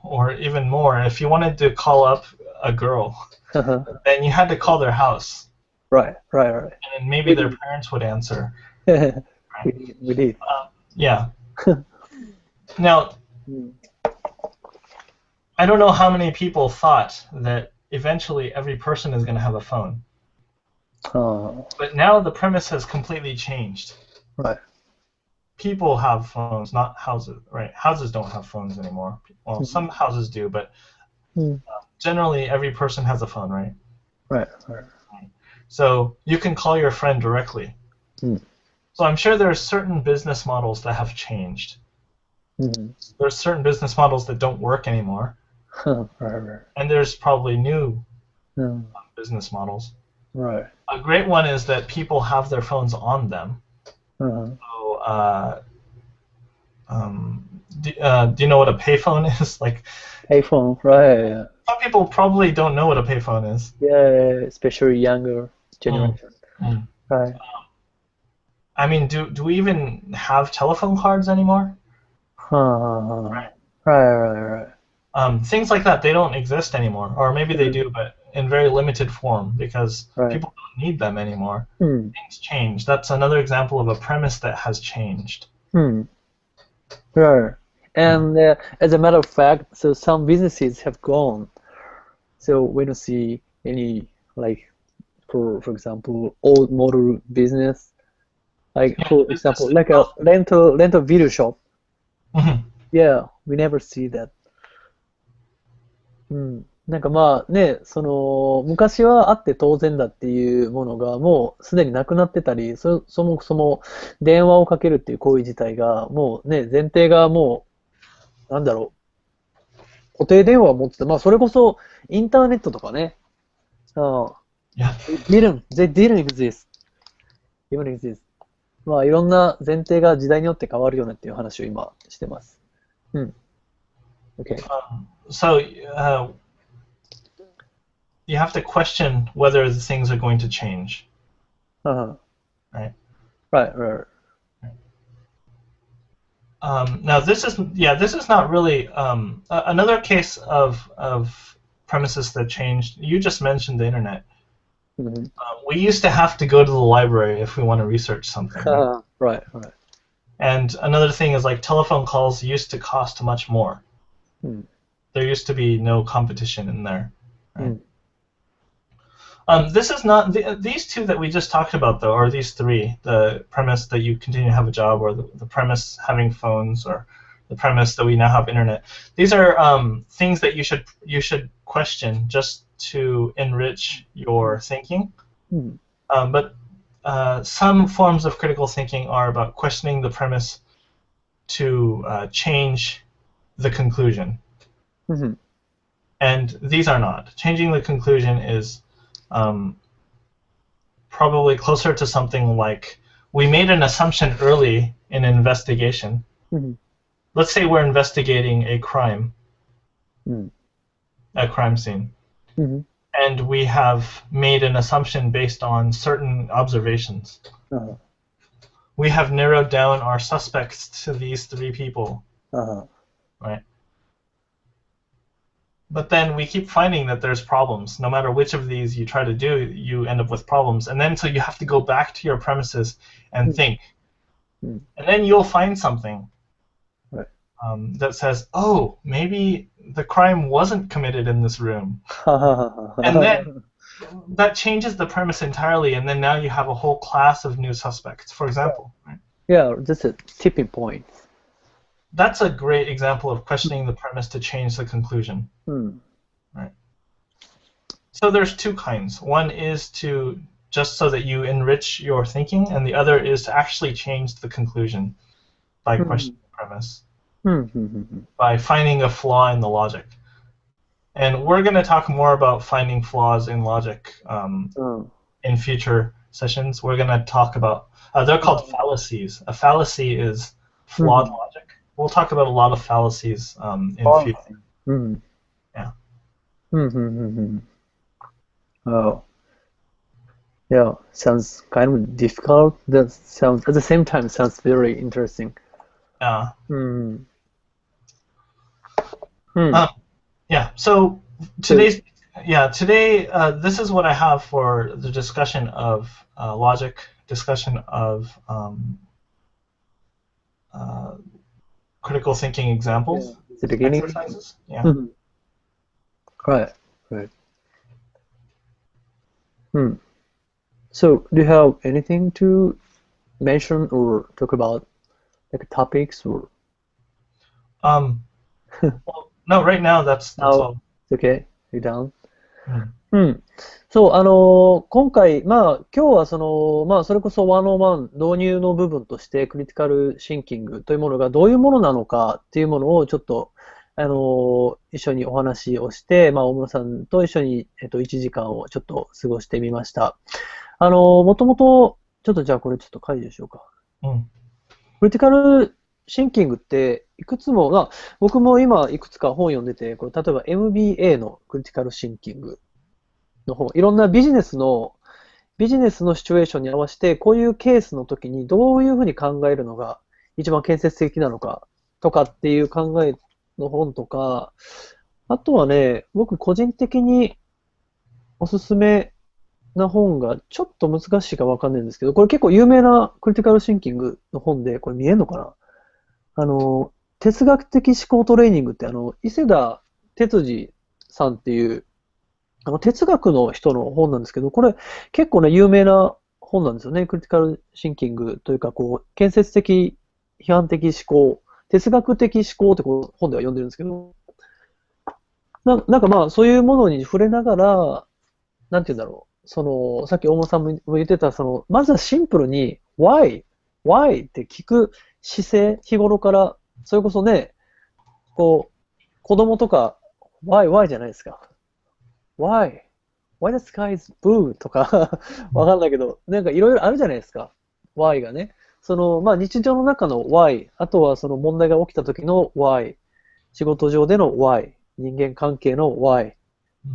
Speaker 2: or even more, if you wanted to call up a girl, then you had to call their house.
Speaker 1: Right.
Speaker 2: And then maybe their parents would answer.
Speaker 1: Right. We did.
Speaker 2: Yeah. Now, I don't know how many people thought that eventually every person is going to have a phone. But now the premise has completely changed.
Speaker 1: Right.
Speaker 2: People have phones, not houses. Right? Houses don't have phones anymore. Well, some houses do, but generally every person has a phone, right?
Speaker 1: Right.
Speaker 2: So you can call your friend directly. So I'm sure there are certain business models that have changed. There's certain business models that don't work anymore.
Speaker 1: Right.
Speaker 2: And there's probably new business models.
Speaker 1: Right.
Speaker 2: A great one is that people have their phones on them. So, do you know what a payphone is? Like
Speaker 1: payphone, right? Yeah.
Speaker 2: Some people probably don't know what a payphone is.
Speaker 1: Yeah, especially younger generation. Right.
Speaker 2: I mean, do we even have telephone cards anymore?
Speaker 1: Right.
Speaker 2: Things like that, they don't exist anymore, or maybe they do, but in very limited form because people don't need them anymore. Things change. That's another example of a premise that has changed.
Speaker 1: Right. And as a matter of fact, so some businesses have gone. So we don't see any, like, for example, old model business, like for example, like a rental video shop. Yeah, we never see that. なんかまあね、その昔はあって当然だっていうものがもうすでになくなってたり、そもそも電話をかけるっていう行為自体がもうね、前提がもうなんだろう、固定電話を持ってた、まあそれこそインターネットとかね、they didn't exist, even exist. まあいろんな前提が時代によって変わるよねっていう話を今してます。Okay.
Speaker 2: So you have to question whether the things are going to change. Right. Now this is not really another case of premises that changed. You just mentioned the internet. We used to have to go to the library if we want to research something.
Speaker 1: Right.
Speaker 2: And another thing is like telephone calls used to cost much more. There used to be no competition in there. Right? This is not these two that we just talked about though, or these three: the premise that you continue to have a job, or the premise having phones, or the premise that we now have internet. These are things that you should question just to enrich your thinking. But some forms of critical thinking are about questioning the premise to change the conclusion. And these are not. Changing the conclusion is probably closer to something like we made an assumption early in an investigation. Let's say we're investigating a crime, a crime scene. And we have made an assumption based on certain observations. We have narrowed down our suspects to these three people. Right? But then we keep finding that there's problems. No matter which of these you try to do, you end up with problems. And then so you have to go back to your premises and think. And then you'll find something that says, oh, maybe the crime wasn't committed in this room. And then that changes the premise entirely, and then now you have a whole class of new suspects, for example. Right?
Speaker 1: Yeah, that's a tipping point.
Speaker 2: That's a great example of questioning the premise to change the conclusion. Right. So there's two kinds. One is to just so that you enrich your thinking, and the other is to actually change the conclusion by questioning the premise, by finding a flaw in the logic. And we're going to talk more about finding flaws in logic in future sessions, we're going to talk about, they're called fallacies. A fallacy is flawed logic. We'll talk about a lot of fallacies in future. Yeah.
Speaker 1: Oh. Yeah, sounds kind of difficult. That sounds, at the same time, sounds very interesting.
Speaker 2: Yeah. Yeah. So today, this is what I have for the discussion of logic, discussion of critical thinking examples.
Speaker 1: Yeah. The beginning.
Speaker 2: Exercises. Yeah.
Speaker 1: Right. So, do you have anything to mention or talk about, like topics or?
Speaker 2: Well, no, right now that's all.
Speaker 1: Okay, you're done. そう、今回、今日はそれこそ101導入の部分としてクリティカルシンキングというものがどういうものなのかっていうものをちょっと、一緒にお話をして、大室さんと一緒に、1時間をちょっと過ごしてみました。もともと、ちょっとじゃあこれちょっと解除しようか。クリティカルシンキングっていくつも、僕も今いくつか本読んでて、これ例えば MBA のクリティカルシンキングの本、いろんなビジネスのシチュエーションに合わせて、こういうケースの時にどういうふうに考えるのが一番建設的なのかとかっていう考えの本とか、あとはね、僕個人的におすすめな本がちょっと難しいかわかんないんですけど、これ結構有名なクリティカルシンキングの本で、これ見えるのかな？哲学的思考トレーニングって伊勢田哲司さんっていう哲学の人の本なんですけど、これ結構ね、有名な本なんですよね。クリティカルシンキングというか、建設的、批判的思考、哲学的思考って本では読んでるんですけど、なんかそういうものに触れながら、なんて言うんだろう。さっき大野さんも言ってた、まずはシンプルに、why って聞く姿勢、日頃から、それこそね、子供とか、why じゃないですか。why the sky is blue とか、わかんないけど、なんかいろいろあるじゃないですか。why がね。日常の中の why、あとは問題が起きた時の why、仕事上での why、人間関係の why、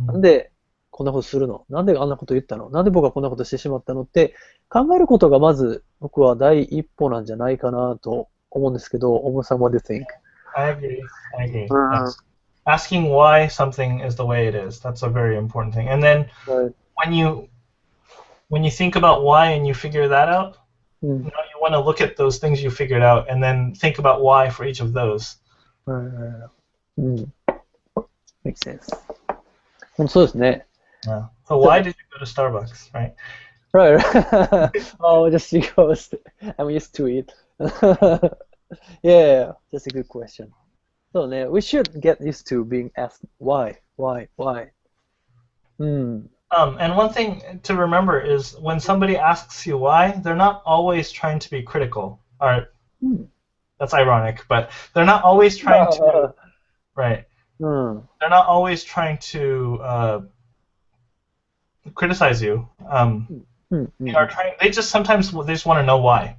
Speaker 1: なんでこんなことするの？なんであんなこと言ったの？なんで僕はこんなことしてしまったのって考えることがまず僕は第一歩なんじゃないかなと思うんですけど、大村さん、what do you think?
Speaker 2: I agree. Yes. Asking why something is the way it is, that's a very important thing. And then when you think about why and you figure that out, you want to look at those things you figured out and then think about why for each of those.
Speaker 1: Makes sense. そうですね。
Speaker 2: Yeah. So why did you go to Starbucks, right?
Speaker 1: Right. Oh, just because I'm used to it. Yeah, that's a good question. So, we should get used to being asked why.
Speaker 2: And one thing to remember is when somebody asks you why, they're not always trying to be critical. Or that's ironic, but they're not always trying to. Right. They're not always trying to criticize you. They are trying. They just sometimes they just want to know why.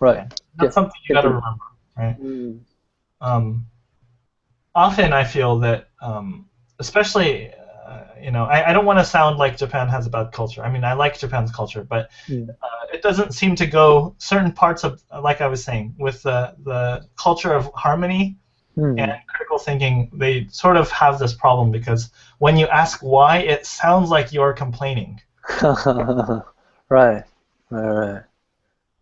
Speaker 1: Right.
Speaker 2: That's something you got to remember, right? Often I feel that, especially, I don't want to sound like Japan has a bad culture. I mean, I like Japan's culture, but it doesn't seem to go certain parts of, like I was saying, with the culture of harmony and critical thinking, they sort of have this problem because when you ask why, it sounds like you're complaining.
Speaker 1: Right.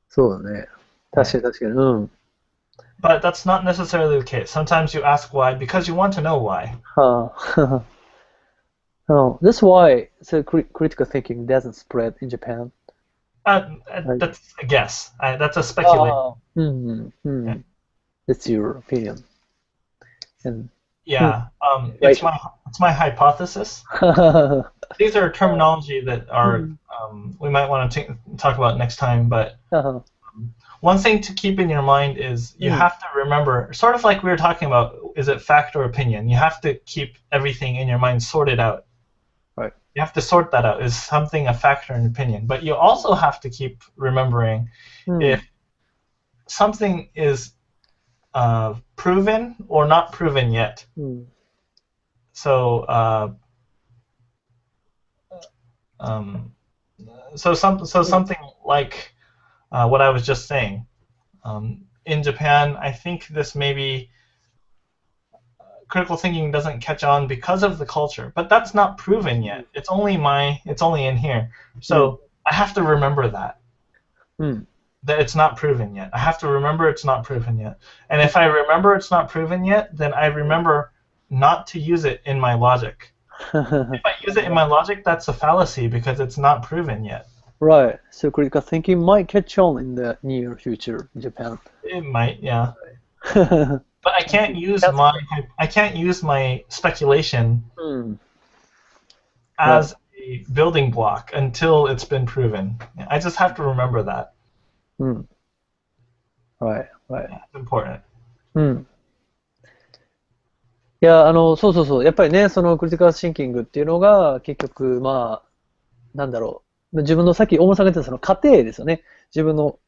Speaker 1: そうだね。確かに。
Speaker 2: But that's not necessarily the case. Sometimes you ask why because you want to know why.
Speaker 1: That's why critical thinking doesn't spread in Japan.
Speaker 2: That's a guess. That's a speculation.
Speaker 1: That's your opinion. And
Speaker 2: it's my hypothesis. These are terminology that are we might want to talk about next time, but one thing to keep in your mind is you have to remember, sort of like we were talking about, is it fact or opinion? You have to keep everything in your mind sorted out.
Speaker 1: Right.
Speaker 2: You have to sort that out. Is something a fact or an opinion? But you also have to keep remembering if something is proven or not proven yet. So something like what I was just saying. In Japan, I think this maybe critical thinking doesn't catch on because of the culture, but that's not proven yet. It's only in here. So I have to remember that. That it's not proven yet. I have to remember it's not proven yet. And if I remember it's not proven yet, then I remember not to use it in my logic. If I use it in my logic, that's a fallacy because it's not proven yet.
Speaker 1: Right. So critical thinking might catch on in the near future in Japan.
Speaker 2: It might, yeah. But I can't use my speculation as a building block until it's been proven. I just have to remember that.
Speaker 1: Right, right.
Speaker 2: It's important.
Speaker 1: いや、そうそうそう。やっぱりね、そのクリティカルシンキングっていうのが、結局、まあ、なんだろう。自分のさっき大野さんが言ってたその過程ですよね。自分の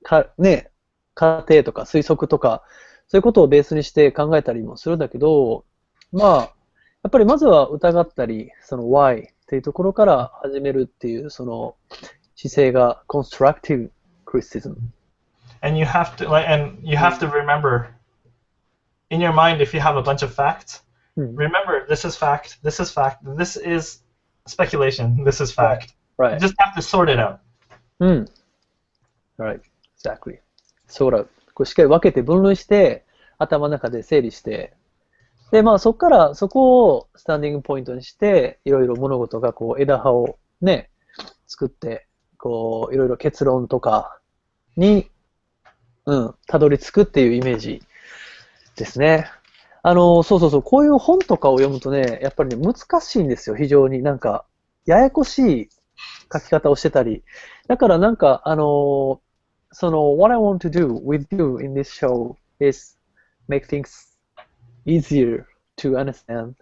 Speaker 1: 過程とか推測とか、そういうことをベースにして考えたりもするんだけど、まあ、やっぱりまずは疑ったり、その why っていうところから始めるっていう、その姿勢が Constructive Criticism.
Speaker 2: And you have to remember in your mind if you have a bunch of facts, remember this is fact, this is fact, this is speculation, this is fact.
Speaker 1: Right.
Speaker 2: You just have to sort it out.
Speaker 1: Right, exactly. Sort out. こうしっかり分けて分類して、頭の中で整理して、で、まあそこをスタンディングポイントにして、いろいろ物事がこう枝葉をね、作って、こう、いろいろ結論とかに、たどり着くっていうイメージですね。そうそうそう、こういう本とかを読むとね、やっぱりね、難しいんですよ、非常に。なんか、ややこしい書き方をしてたり。だからなんか、その、what I want to do with you in this show is make things easier to understand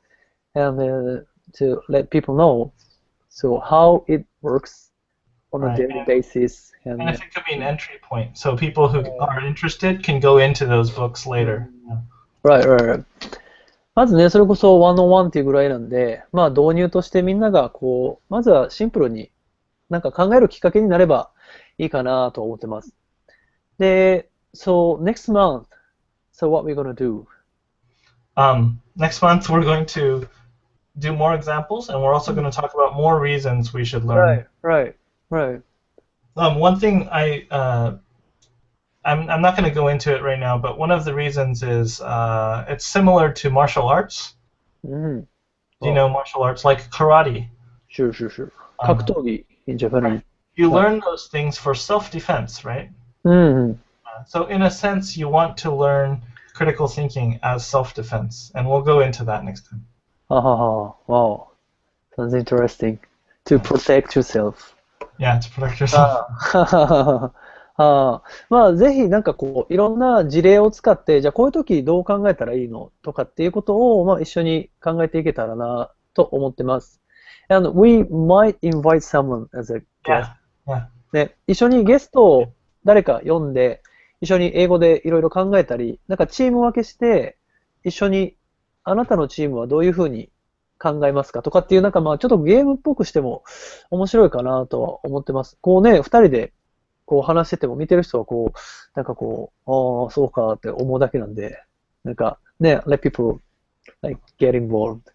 Speaker 1: and to let people know so how it works on a daily basis.
Speaker 2: And if it could be an entry point, so people who are interested can go into those books later.
Speaker 1: Right. まずね、それこそ101っていうぐらいなんで、まあ導入としてみんながこう、まずはシンプルになんか考えるきっかけになればいいかなと思ってます。で、so next month, so what we're going to do?
Speaker 2: Next month we're going to do more examples, and we're also going to talk about more reasons we should learn.
Speaker 1: Right.
Speaker 2: One thing I'm not going to go into it right now, but one of the reasons is it's similar to martial arts. Do you know martial arts like karate?
Speaker 1: Sure. 格闘技 in Japanese.
Speaker 2: You learn those things for self-defense, right? So in a sense, you want to learn critical thinking as self-defense, and we'll go into that next time.
Speaker 1: Wow. Sounds interesting. To protect yourself.
Speaker 2: Yeah, to protect yourself.
Speaker 1: まあ、ぜひなんかこう、いろんな事例を使って、じゃあこういう時どう考えたらいいのとかっていうことを、まあ一緒に考えていけたらなと思ってます。And we might invite someone as a guest.
Speaker 2: Yeah.
Speaker 1: ね、一緒にゲストを誰か呼んで、一緒に英語でいろいろ考えたり、なんかチーム分けして、一緒にあなたのチームはどういうふうに考えますかとかっていう、なんかまあちょっとゲームっぽくしても面白いかなとは思ってます。こうね、二人でこう話してても見てる人はこう、なんかこう、ああ、そうかって思うだけなんで、なんかね、let people like get involved と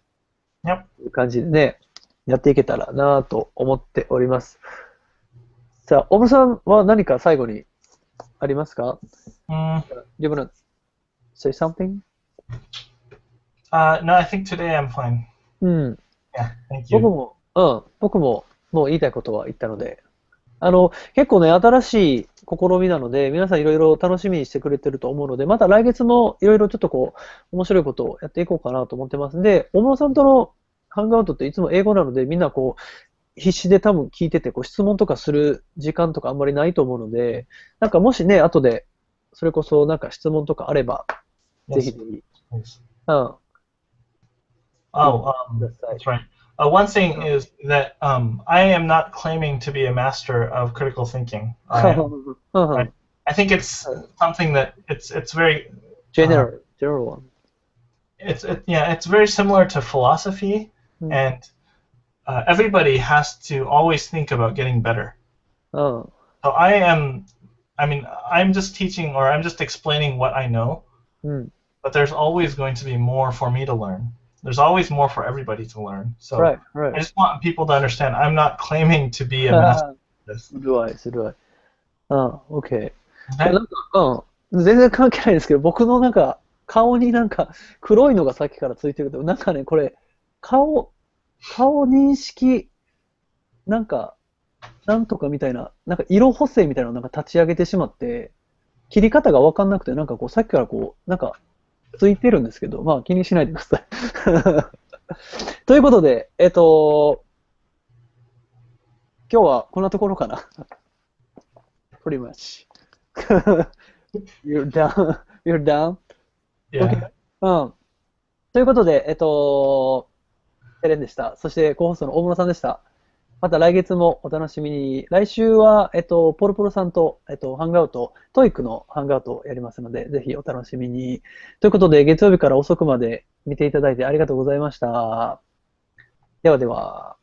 Speaker 1: いう感じでね、やっていけたらなと思っております。さあ、大村さんは何か最後にありますか？ Do you want to say something?
Speaker 2: No, I think today I'm fine. Yeah, thank you.
Speaker 1: 僕ももう言いたいことは言ったので、結構ね、新しい試みなので、皆さんいろいろ楽しみにしてくれてると思うので、また来月もいろいろちょっとこう、面白いことをやっていこうかなと思ってますんで、大室さんとのハングアウトっていつも英語なので、みんなこう、必死で多分聞いてて、こう質問とかする時間とかあんまりないと思うので、なんかもしね、後で、それこそなんか質問とかあれば、ぜひぜひ。
Speaker 2: Oh, that's right. One thing is that I am not claiming to be a master of critical thinking. I think it's something that it's very
Speaker 1: general one.
Speaker 2: It's very similar to philosophy, and everybody has to always think about getting better. So I'm just teaching, or I'm just explaining what I know, but there's always going to be more for me to learn. There's always more for everybody to learn. So
Speaker 1: right.
Speaker 2: I just want people to understand I'm not claiming to be a master of this.
Speaker 1: 鋭い。OK。なんか、全然関係ないですけど、僕のなんか、顔になんか、黒いのがさっきからついてると、なんかね、これ、顔認識、なんか、なんとかみたいな、なんか色補正みたいなのをなんか立ち上げてしまって、切り方がわかんなくて、なんかこう、さっきからこう、なんか、ついてるんですけど、まあ気にしないでください。ということで、今日はこんなところかな。Pretty much. You're done? You're done?
Speaker 2: Yeah.
Speaker 1: Okay. ということで、ヘレンでした。そして、候補者の大室さんでした。また来月もお楽しみに。来週は、ポルポルさんと、ハングアウト、トイックのハングアウトをやりますので、ぜひお楽しみに。ということで、月曜日から遅くまで見ていただいてありがとうございました。ではでは。